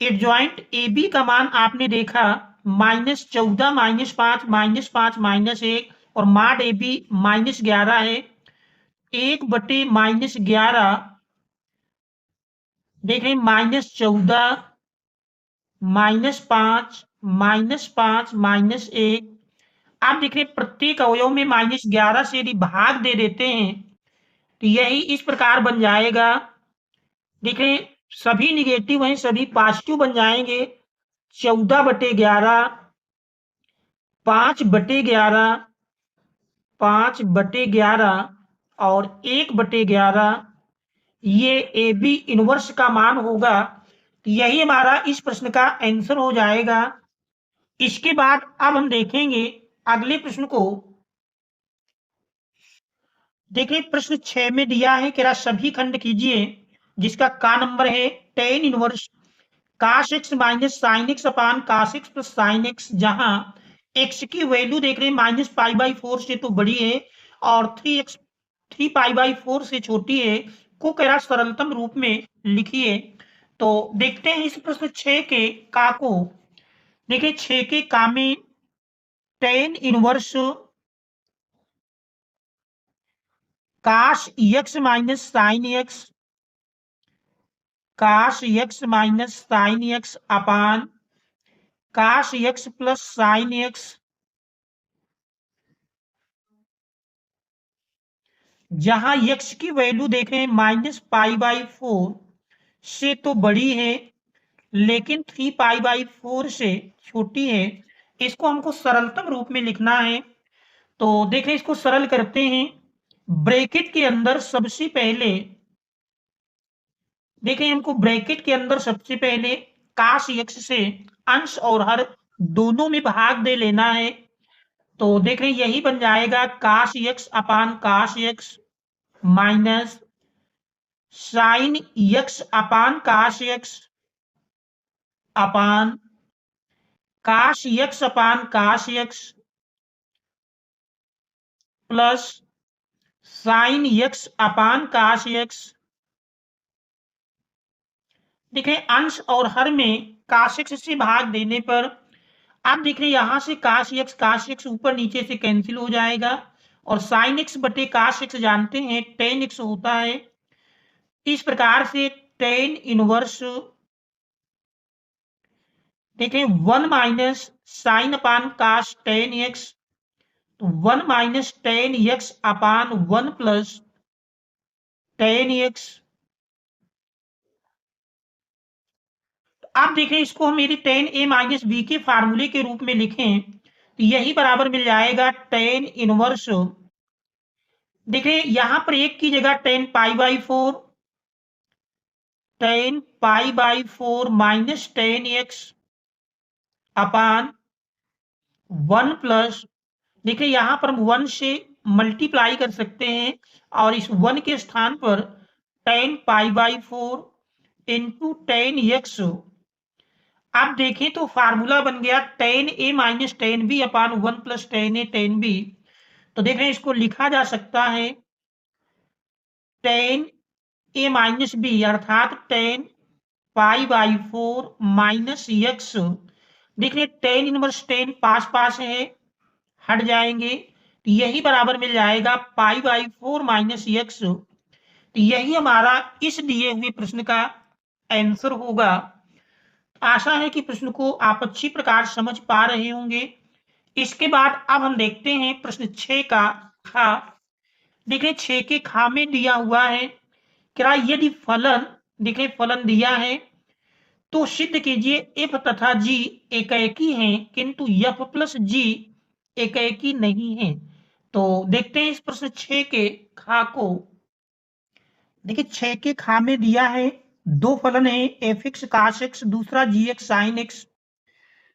एडजॉइंट ए बी का मान आपने देखा -14 -5 -5 -1 और माड ए बी -11 है। 1/-11 देख रहे -14 -5 -5 -1। आप देख रहे प्रत्येक अवयव में -11 से यदि भाग दे देते हैं तो यही इस प्रकार बन जाएगा। देख रहे सभी निगेटिव हैं, सभी पॉजिटिव बन जाएंगे। 14/11, 5/11, 5/11 और 1/11, ये ए बी इनवर्स का मान होगा। यही हमारा इस प्रश्न का आंसर हो जाएगा। इसके बाद अब हम देखेंगे अगले प्रश्न को। देखिए प्रश्न 6 में दिया है कि सभी खंड कीजिए, जिसका का नंबर है tan inverse cos x minus sine x upon cos x plus sine x, जहां x की वैल्यू देख रहे हैं -π/4 से तो बड़ी है और 3π/4 से छोटी है, को कह रहा सरलतम रूप में लिखिए। तो देखते हैं इस प्रश्न 6 के का को। देखिए 6 के का में tan inverse cos x minus sine x, cos x minus sine x upon cos x plus sine x, जहां एक्स की वैल्यू देखें -π/4 से तो बड़ी है, लेकिन 3π/4 से छोटी है। इसको हमको सरलतम रूप में लिखना है, तो देखें इसको सरल करते हैं। ब्रैकेट के अंदर सबसे पहले देखें, हमको ब्रैकेट के अंदर सबसे पहले काश एक्स से अंश और हर दोनों में भाग दे लेना है। तो देख रहे हैं यही बन जाएगा काश x upon cos x minus sine x upon cos x upon cos x upon cos x plus sine x upon cos x. देखें अंश और हर में काश एक्स से भाग देने पर आप देख रहे हैं यहां से काश एक्स ऊपर नीचे से कैंसिल हो जाएगा, और साइन एक्स बटे काश एक्स जानते हैं टेन एक्स होता है। इस प्रकार से टेन इनवर्स देखें 1 माइनस साइन अपान काश टेन एक्स, तो 1 माइनस टेन एक्स अपान 1 प्लस टेन एक्स। आप देखें इसको हम यदि टेन ए माइनस बी के फार्मूले के रूप में लिखें तो यही बराबर मिल जाएगा टेन इनवर्स। देखें यहां पर एक की जगह ten pi by four minus ten x upon 1 plus, देखिए यहां पर हम 1 से मल्टीप्लाई कर सकते हैं और इस 1 के स्थान पर ten pi by four into ten x. आप देखें तो फार्मूला बन गया टेन ए माइनस टेन बी अपान 1 प्लस टेन ए टेन बी। तो देख रहे हैं इसको लिखा जा सकता है टेन ए माइनस बी अर्थात ten pi by four minus x. देख रहे टेन इनवर्स टेन पास पास है, हट जाएंगे तो यही बराबर मिल जाएगा pi by four minus x. तो यही हमारा इस दिए हुए प्रश्न का आंसर होगा। आशा है कि प्रश्न को आप अच्छी प्रकार समझ पा रहे होंगे। इसके बाद अब हम देखते हैं प्रश्न 6 का खा। देखिए 6 के खा में दिया हुआ है क्या यदि फलन, देखिए फलन दिया है तो सिद्ध कीजिए एफ तथा जी एकेकी हैं किंतु एफ प्लस जी एकेकी नहीं है। तो देखते हैं इस प्रश्न 6 के खा को। देखिए 6 के खा में दिया है दो फलन है एफ एक्स काश एक्स, दूसरा जी एक्स साइन एक्स।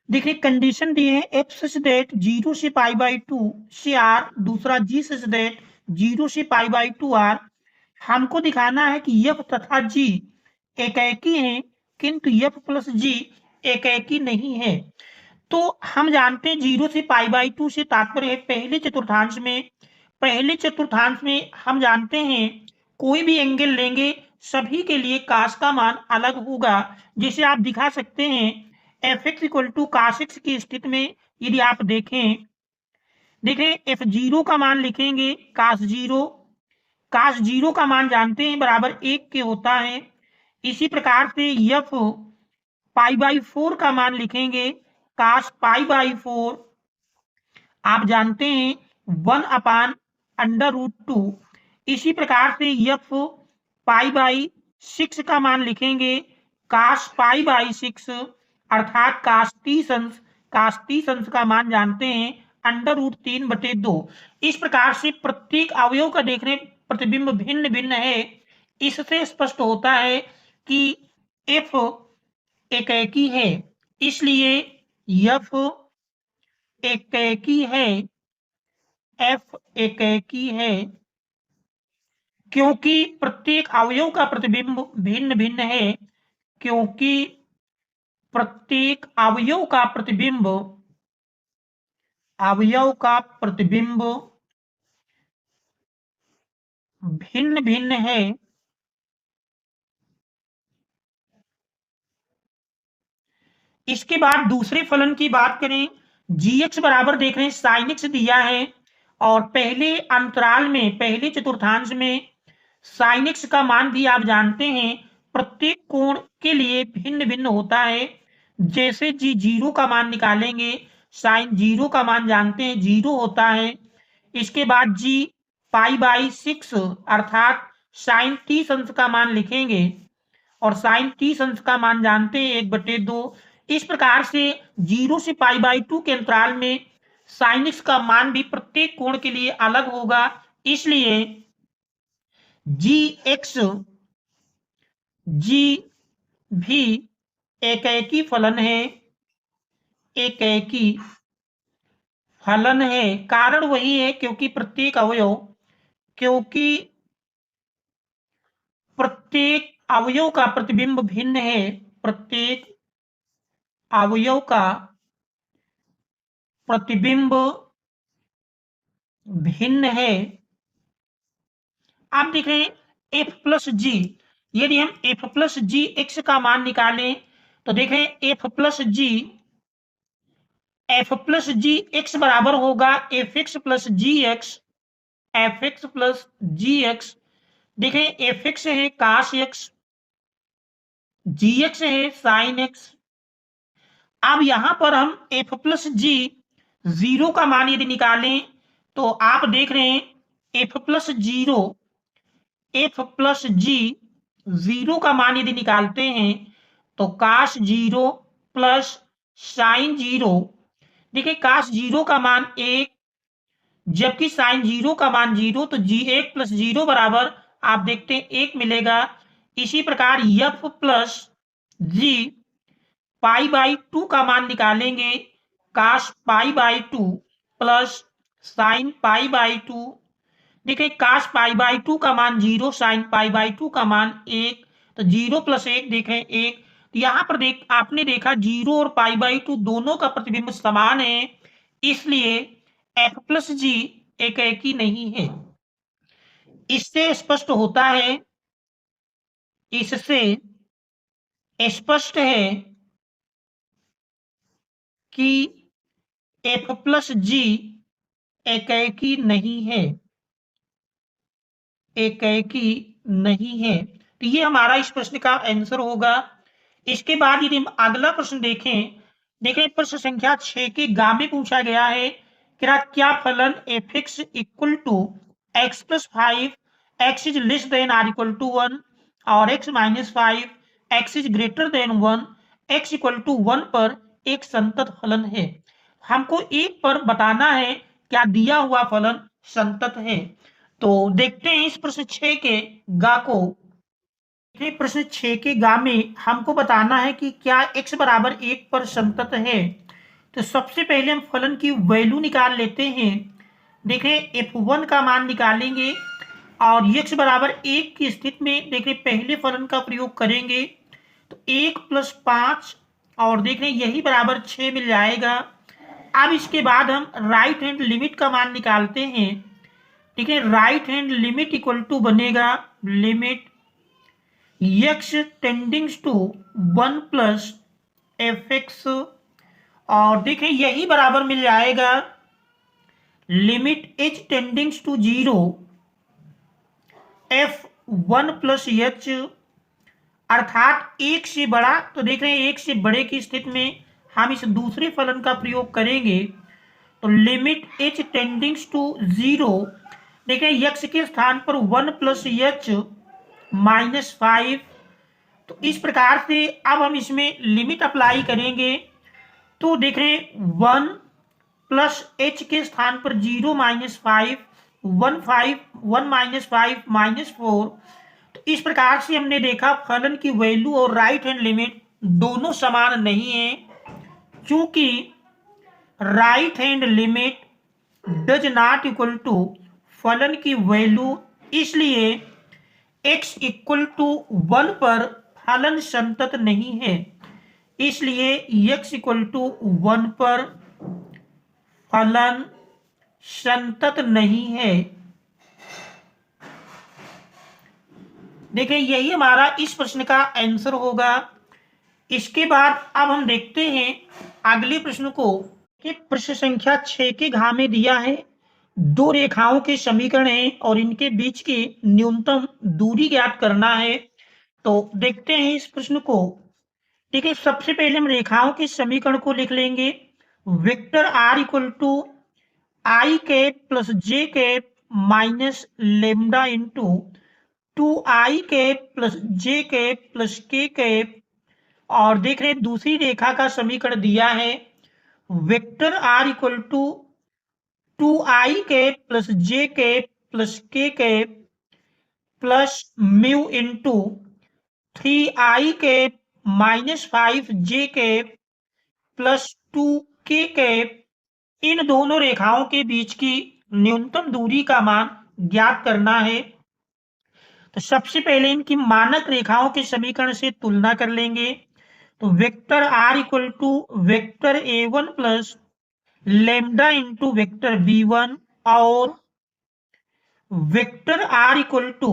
देखिए कंडीशन दी है एफ सच दैट 0 से पाई बाई 2 से आर, दूसरा जी सच दैट 0 से पाई बाई 2 आर। हमको दिखाना है कि एफ तथा जी एकेकी हैं किंतु एफ प्लस जी एकेकी नहीं है। तो हम जानते हैं 0 से पाई बाई 2 से तात्पर्य है पहले चतुर्थांश में। पहले चतुर्थांश में हम जानते हैं कोई भी एंगल लेंगे सभी के लिए काश का मान अलग होगा। जिसे आप दिखा सकते हैं एफ एक्स इक्वल टू काश एक्स की स्थिति में यदि आप देखें एफ जीरो का मान लिखेंगे काश जीरो का मान जानते हैं बराबर 1 के होता है। इसी प्रकार से एफ पाई बाई 4 का मान लिखेंगे काश पाई बाई 4 आप जानते हैं 1 अपान अंडर रूट 2। इसी प्रकार से एफ पाई बाई 6 का मान लिखेंगे काश पाई बाई 6 अर्थात काश 30 अंश का मान जानते हैं अंडर रूट 3/2। इस प्रकार से प्रत्येक अवयव का देखने प्रतिबिंब भिन्न भिन्न है। इससे स्पष्ट होता है कि एफ एकेकी है, इसलिए एफ एकेकी है, एफ एकेकी है क्योंकि प्रत्येक अवयव का प्रतिबिंब भिन्न भिन्न है। क्योंकि प्रत्येक अवयव का प्रतिबिंब भिन्न भिन्न है। इसके बाद दूसरे फलन की बात करें जी एक्स बराबर देख रहे हैं साइन एक्स दिया है और पहले अंतराल में पहले चतुर्थांश में साइन एक्स का मान भी आप जानते हैं प्रत्येक कोण के लिए भिन्न भिन्न होता है। जैसे जी जीरो का मान निकालेंगे, साइन जीरो का मान जानते हैं जीरो होता है। इसके बाद जी पाई बाई 6 अर्थात साइन 30 अंश का मान लिखेंगे और साइन 30 अंश का मान जानते हैं 1/2। इस प्रकार से 0 से पाई बाई 2 के अंतराल में साइन x का मान भी प्रत्येक कोण के लिए अलग होगा, इसलिए जी एक्स जी भी एकैकी फलन है, एकैकी फलन है। कारण वही है क्योंकि प्रत्येक अवयव का प्रतिबिंब भिन्न है, प्रत्येक अवयव का प्रतिबिंब भिन्न है। आप देख रहे हैं एफ प्लस जी, यदि हम एफ प्लस जी एक्स का मान निकालें तो देख रहे हैं एफ प्लस जी एक्स बराबर होगा एफ एक्स प्लस जी एक्स, एफ एक्स प्लस जी एक्स। देखें एफ एक्स है काश एक्स, जी एक्स है साइन एक्स। अब यहां पर हम एफ प्लस जी जीरो का मान यदि निकालें तो आप देख रहे हैं एफ प्लस जी जीरो का मान यदि निकालते हैं तो काश जीरो प्लस साइन जीरो। देखिए काश जीरो का मान 1 जबकि साइन जीरो का मान 0, तो जी 1 प्लस जीरो बराबर आप देखते हैं 1 मिलेगा। इसी प्रकार f plus g pi by 2 का मान निकालेंगे, cos pi by 2 plus sine pi by 2। देखिए काश पाई बाई 2 का मान 0, साइन पाई बाई 2 का मान 1, तो 0 प्लस 1 देखें 1। तो यहां पर आपने देखा 0 और पाई बाई 2 दोनों का प्रतिबिंब समान है, इसलिए एफ प्लस जी एकैकी नहीं है। इससे स्पष्ट होता है, इससे स्पष्ट है कि एफ प्लस जी एकैकी नहीं है, एकैकी नहीं है। तो ये हमारा इस प्रश्न का आंसर होगा। इसके बाद यदि हम अगला प्रश्न देखें प्रश्न संख्या 6 के गा में पूछा गया है क्या फलन f x equal to x plus 5 x is less than or equal to 1 और x minus 5 x is greater than 1 x equal to 1 पर एक संतत फलन है। हमको एक पर बताना है क्या दिया हुआ फलन संतत है। तो देखते हैं इस प्रश्न 6 के गा को। प्रश्न 6 के गा में हमको बताना है कि क्या x बराबर 1 पर संतत है। तो सबसे पहले हम फलन की वैल्यू निकाल लेते हैं। देखें f1 का मान निकालेंगे और x बराबर 1 की स्थिति में देखें पहले फलन का प्रयोग करेंगे तो 1 प्लस 5 और देख रहे यही बराबर 6 मिल जाएगा। अब इसके बाद हम राइट हैंड लिमिट का मान निकालते हैं। ठीक है, right hand limit equal to बनेगा limit x tending to 1 plus F x और देखें यही बराबर मिल जाएगा limit h tending to 0 F 1 plus H अर्थात 1 से बड़ा। तो देख रहे हैं 1 से बड़े की स्थिति में हम इस दूसरे फलन का प्रयोग करेंगे तो लिमिट h टेंडिंग्स टू 0 देखें x के स्थान पर 1 प्लस एच माइनस 5। तो इस प्रकार से अब हम इसमें लिमिट अप्लाई करेंगे तो देख रहे हैं 1 प्लस एच के स्थान पर 0 माइनस 5 1 माइनस 5 माइनस 4। तो इस प्रकार से हमने देखा फलन की वैल्यू और राइट हैंड लिमिट दोनों समान नहीं है, क्योंकि right hand limit does not equal to फलन की वैल्यू, इसलिए x इक्वल टू 1 पर फलन संतत नहीं है, इसलिए x इक्वल टू 1 पर फलन संतत नहीं है। देखिए यही हमारा इस प्रश्न का आंसर होगा। इसके बाद अब हम देखते हैं अगले प्रश्न को कि प्रश्न संख्या 6 के घा में दिया है दो रेखाओं के समीकरण है और इनके बीच की न्यूनतम दूरी ज्ञात करना है। तो देखते हैं इस प्रश्न को देखिए सबसे पहले हम रेखाओं के समीकरण को लिख लेंगे। Vector are equal to i cap plus J cap minus lambda into 2i cap plus J cap plus के कैप। और देख रहे हैं दूसरी रेखा का समीकरण दिया है vector are equal to 2i cap plus J cap plus के cap plus mu into 3i cap minus 5j cap plus 2k cap. इन दोनों रेखाओं के बीच की न्यूनतम दूरी का मान ज्ञात करना है। तो सबसे पहले इनकी मानक रेखाओं के समीकरण से तुलना कर लेंगे। तो vector are equal to vector a1 plus lambda into vector b1 और vector are equal to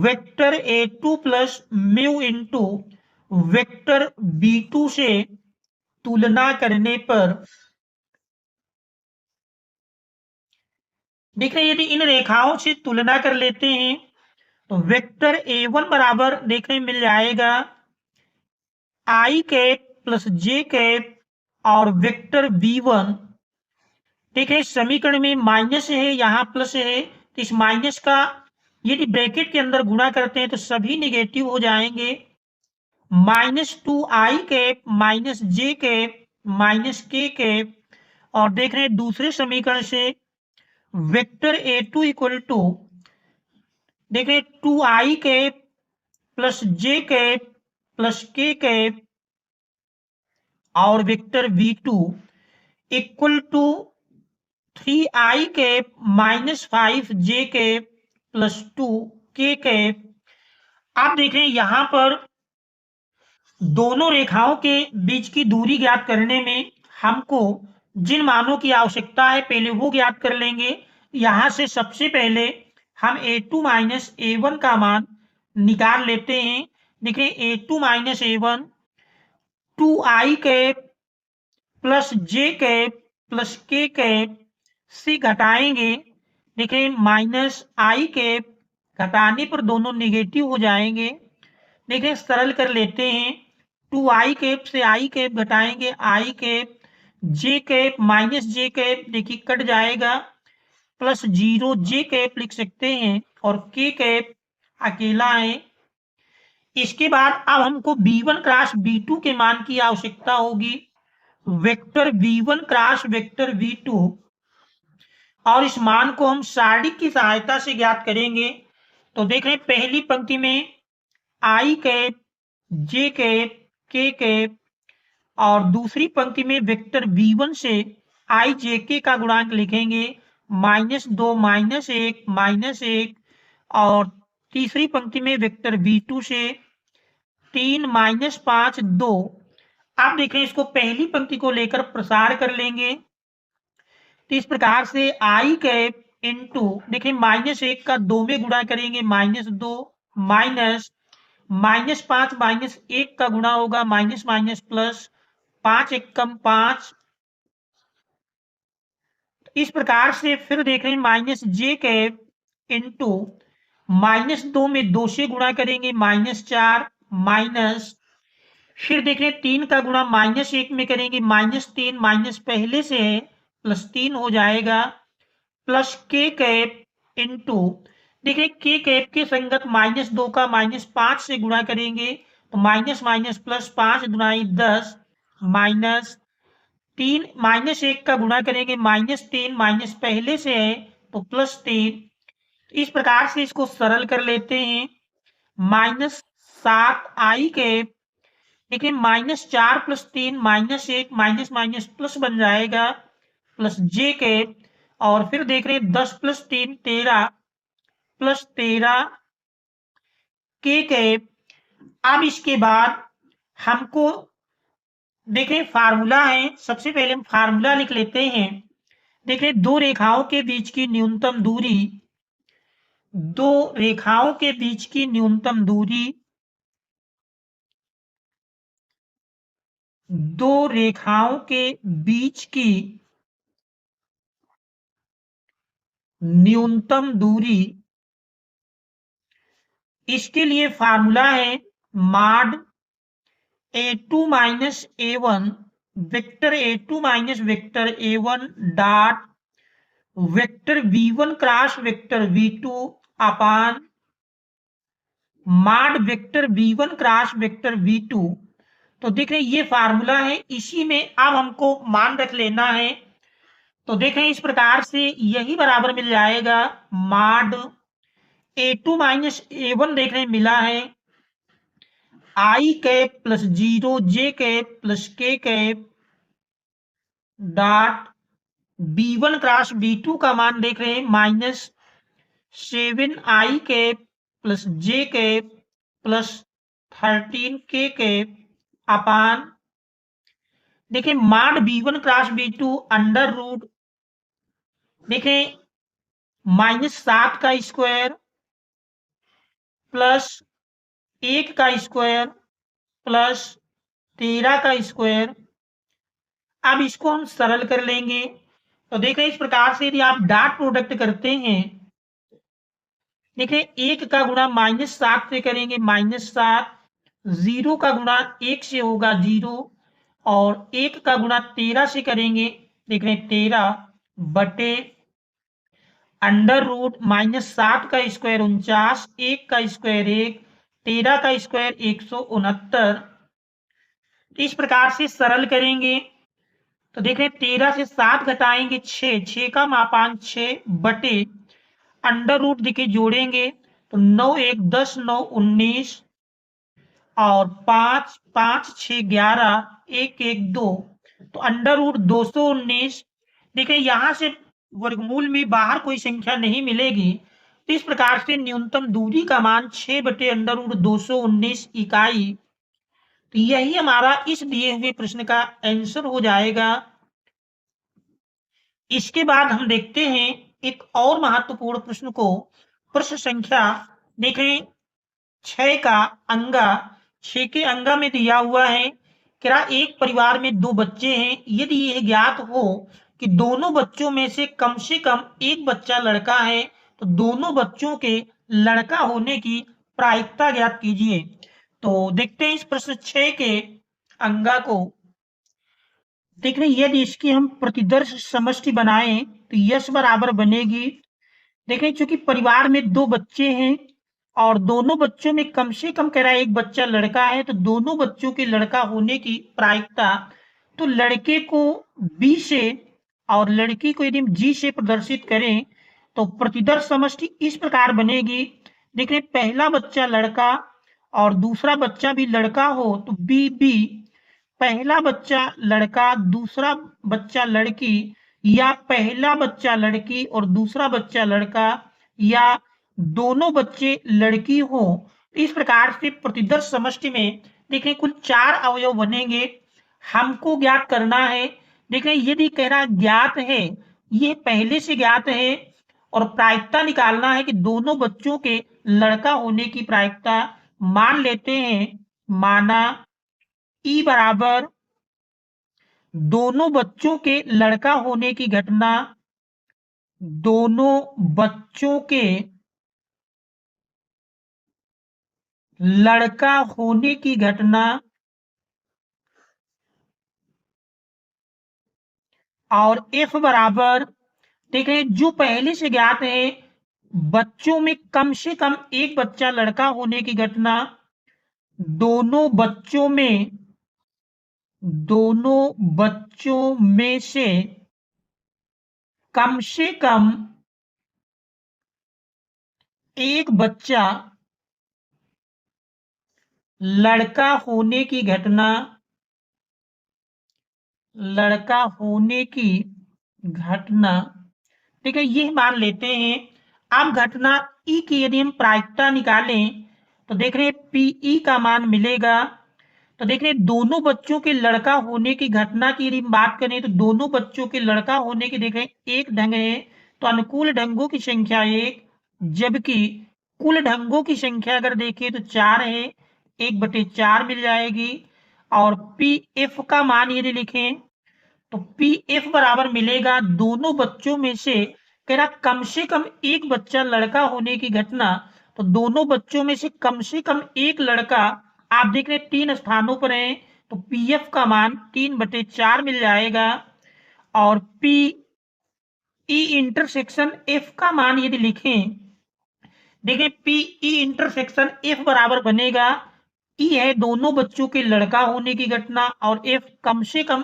vector a2 plus mu into vector b2 से तुलना करने पर देख रहे हैं यदि इन रेखाओं से तुलना कर लेते हैं तो वेक्टर a1 बराबर देख रहे मिल जाएगा आई कैप प्लस जे कैप और वेक्टर b1 देखिए समीकरण में माइनस है यहाँ प्लस है तो इस माइनस का यदि ब्रैकेट के अंदर गुणा करते हैं तो सभी निगेटिव हो जाएंगे। -2i कैप माइनस जे कैप माइनस के कैप। और देख रहे हैं दूसरे समीकरण से वेक्टर a2 इक्वल टू देख रहे 2i कैप प्लस जे कैप प्लस के कैप और vector v2 equal to 3i cap minus 5j cap plus 2k cap. आप देख रहे हैं यहां पर दोनों रेखाओं के बीच की दूरी ज्ञात करने में हमको जिन मानों की आवश्यकता है पहले वो ज्ञात कर लेंगे। यहां से सबसे पहले हम a2 माइनस a1 का मान निकाल लेते हैं। देखिए a2 minus a1 2i cap plus जे कैप प्लस के कैप से घटाएंगे। देखिए माइनस आई कैप घटाने पर दोनों निगेटिव हो जाएंगे। देखिए सरल कर लेते हैं 2i कैप से आई कैप घटाएंगे आई कैप जे कैप माइनस जे कैप देखिए कट जाएगा प्लस 0 जे कैप लिख सकते हैं और के कैप अकेला है। इसके बाद अब हमको b1 क्रॉस b2 के मान की आवश्यकता होगी। Vector v1 cross vector v2 और इस मान को हम सारणी की सहायता से ज्ञात करेंगे। तो देख रहे हैं पहली पंक्ति में आई कैप जे कैप के कैप और दूसरी पंक्ति में वेक्टर v1 से आई जे के का गुणांक लिखेंगे -2 -1 -1 और तीसरी पंक्ति में वेक्टर v2 से 3 -5 2। आप देख रहे हैं इसको पहली पंक्ति को लेकर प्रसार कर लेंगे तो इस प्रकार से आई कैप इंटू देखिए -1 का 2 में गुणा करेंगे -2 माइनस -5 -1 का गुणा होगा माइनस माइनस प्लस 5 एकम 5। इस प्रकार से फिर देख रहे हैं माइनस जे कैप इंटू -2 में 2 से गुणा करेंगे -4 माइनस फिर देख रहे हैं 3 का गुणा -1 में करेंगे -3 माइनस पहले से है प्लस 3 हो जाएगा प्लस के कैप इंटू देखिए के कैप के संगत -2 का -5 से गुणा करेंगे तो minus minus plus 5 Dunai 10 minus 3 -1 का गुणा करेंगे -3 माइनस पहले से है तो प्लस 3। इस प्रकार से इसको सरल कर लेते हैं -7i कैप देखिए -4 प्लस 3 -1 माइनस माइनस प्लस बन जाएगा प्लस जे कैप और फिर देख रहे हैं 10 प्लस 3 13 प्लस 13 के कैप। अब इसके बाद हमको देखें फार्मूला है सबसे पहले हम फार्मूला लिख लेते हैं। देखें दो रेखाओं के बीच की न्यूनतम दूरी दो रेखाओं के बीच की न्यूनतम दूरी दो रेखाओं के बीच की न्यूनतम दूरी इसके लिए फार्मूला है माड A2 minus A1 vector A2 minus vector A1 dot vector V1 cross vector V2 अपान mod vector V1 cross vector V2। तो देख रहे हैं ये फार्मूला है, इसी में अब हमको मान रख लेना है। तो देख रहे हैं इस प्रकार से यही बराबर मिल जाएगा मॉड A2 माइनस A1 देख रहे हैं मिला है आई कैप प्लस 0 जे कैप प्लस के cap dot B1 cross B2 का मान देख रहे हैं माइनस 7 आई कैप प्लस जे कैप प्लस 13 के कैप अपान देखें mod B1 cross B2 under root देखें -7 का स्क्वायर प्लस 1 का स्क्वायर प्लस 13 का स्क्वायर। अब इसको हम सरल कर लेंगे। तो देखें इस प्रकार से यदि आप डॉट प्रोडक्ट करते हैं, देखें 1 का गुणा -7 से करेंगे -7, 0 का गुणा 1 से होगा 0 और 1 का गुणा 13 से करेंगे देख रहे हैं 13 बटे अंडर रूट -7 का स्क्वायर 49, 1 का स्क्वायर 1, 13 का स्क्वायर 169। इस प्रकार से सरल करेंगे तो देख रहे हैं 13 से 7 घटाएंगे 6 का मापांक 6 बटे अंडर रूट देखिए जोड़ेंगे तो 9 1 10 9 19 और 5 5 6 11 1 1 2 तो अंडर रूट 219। देखिए यहां से वर्गमूल में बाहर कोई संख्या नहीं मिलेगी, तो इस प्रकार से न्यूनतम दूरी का मान 6 बटे अंडर रूट 219 इकाई। तो यही हमारा इस दिए हुए प्रश्न का आंसर हो जाएगा। इसके बाद हम देखते हैं एक और महत्वपूर्ण प्रश्न को। प्रश्न संख्या देखें 6 का अंगा, 6 के अंगा में दिया हुआ है क्या एक परिवार में 2 बच्चे हैं, यदि यह ज्ञात हो कि दोनों बच्चों में से कम एक बच्चा लड़का है तो दोनों बच्चों के लड़का होने की प्रायिकता ज्ञात कीजिए। तो देखते हैं इस प्रश्न 6 के अंगा को। देख रहे यदि इसकी हम प्रतिदर्श समष्टि बनाएं तो यश बराबर बनेगी। देखें चूंकि परिवार में 2 बच्चे हैं और दोनों बच्चों में कम से कम कह रहा है एक बच्चा लड़का है, तो दोनों बच्चों के लड़का होने की प्रायिकता, तो लड़के को बी से और लड़की को यदि हम जी से प्रदर्शित करें तो प्रतिदर्श समष्टि इस प्रकार बनेगी। देख रहे पहला बच्चा लड़का और दूसरा बच्चा भी लड़का हो तो बी बी, पहला बच्चा लड़का दूसरा बच्चा लड़की या पहला बच्चा लड़की और दूसरा बच्चा लड़का या दोनों बच्चे लड़की हो। इस प्रकार से प्रतिदर्श समष्टि में देखिए कुल 4 अवयव बनेंगे। हमको ज्ञात करना है। देखिए यदि कह रहा ज्ञात है, ये पहले से ज्ञात है और प्रायिकता निकालना है कि दोनों बच्चों के लड़का होने की प्रायिकता। मान लेते हैं माना ई बराबर दोनों बच्चों के लड़का होने की घटना, दोनों बच्चों के लड़का होने की घटना और एफ बराबर देख रहे जो पहले से ज्ञात है बच्चों में कम से कम एक बच्चा लड़का होने की घटना, दोनों बच्चों में से कम एक बच्चा लड़का होने की घटना, ठीक है ये मान लेते हैं। अब घटना ई की यदि हम प्रायिकता निकालें तो देख रहे पीई का मान मिलेगा। तो देख रहे दोनों बच्चों के लड़का होने की घटना की यदि बात करें तो दोनों बच्चों के लड़का होने की देख रहे एक ढंग है तो अनुकूल ढंगों की संख्या 1, जबकि कुल ढंगों की संख्या अगर देखें तो 4 है, 1/4 मिल जाएगी। और पी एफ का मान यदि लिखें तो पी एफ बराबर मिलेगा दोनों बच्चों में से कह रहा कम से कम एक बच्चा लड़का होने की घटना, तो दोनों बच्चों में से कम एक लड़का आप देख रहे हैं 3 स्थानों पर हैं, तो पीएफ का मान 3/4 मिल जाएगा। और पी ई इंटरसेक्शन एफ का मान यदि लिखें, देखिए पी ई इंटरसेक्शन एफ बराबर बनेगा, ई है दोनों बच्चों के लड़का होने की घटना और एफ कम से कम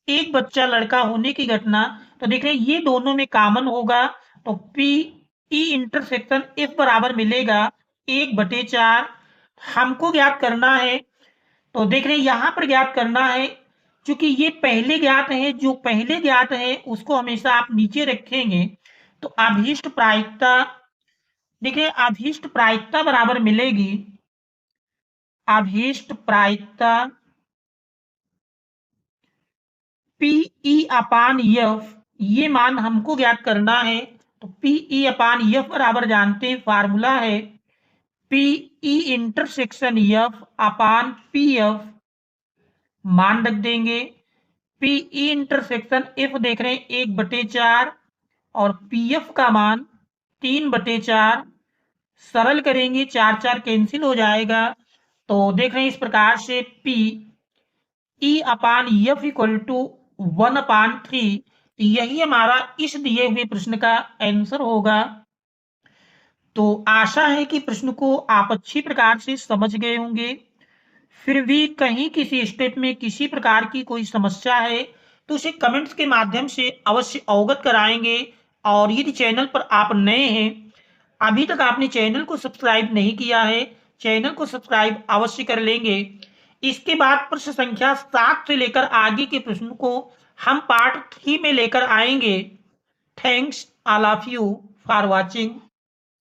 एक बच्चा लड़का होने की घटना। तो देख रहे हैं ये दोनों में कॉमन होगा, तो पी ई इंटरसेक्शन एफ बराबर मिलेगा 1/4। हमको ज्ञात करना है, तो देख रहे हैं यहां पर ज्ञात करना है, क्योंकि ये पहले ज्ञात है, जो पहले ज्ञात है उसको हमेशा आप नीचे रखेंगे। तो अभीष्ट प्रायिकता, देखिए अभीष्ट प्रायिकता बराबर मिलेगी, अभीष्ट प्रायिकता पीई अपान एफ, ये मान हमको ज्ञात करना है। तो पीई अपान एफ बराबर जानते हैं, फार्मूला है पीई इंटरसेक्शन एफ अपान पी एफ, मान रख देंगे। पीई इंटरसेक्शन एफ देख रहे हैं 1/4 और पीएफ का मान 3/4, सरल करेंगे 4 कैंसिल हो जाएगा। तो देख रहे हैं इस प्रकार से P E upon F equal to 1/3, यही हमारा इस दिए हुए प्रश्न का आंसर होगा। तो आशा है कि प्रश्न को आप अच्छी प्रकार से समझ गए होंगे। फिर भी कहीं किसी स्टेप में किसी प्रकार की कोई समस्या है तो उसे कमेंट्स के माध्यम से अवश्य अवगत कराएंगे। और यदि चैनल पर आप नए हैं, अभी तक आपने चैनल को सब्सक्राइब नहीं किया है, चैनल को सब्सक्राइब अवश्य कर लेंगे। इसके बाद प्रश्न संख्या 7 से लेकर आगे के प्रश्न को हम पार्ट 3 में लेकर आएंगे। Thanks all of you for watching.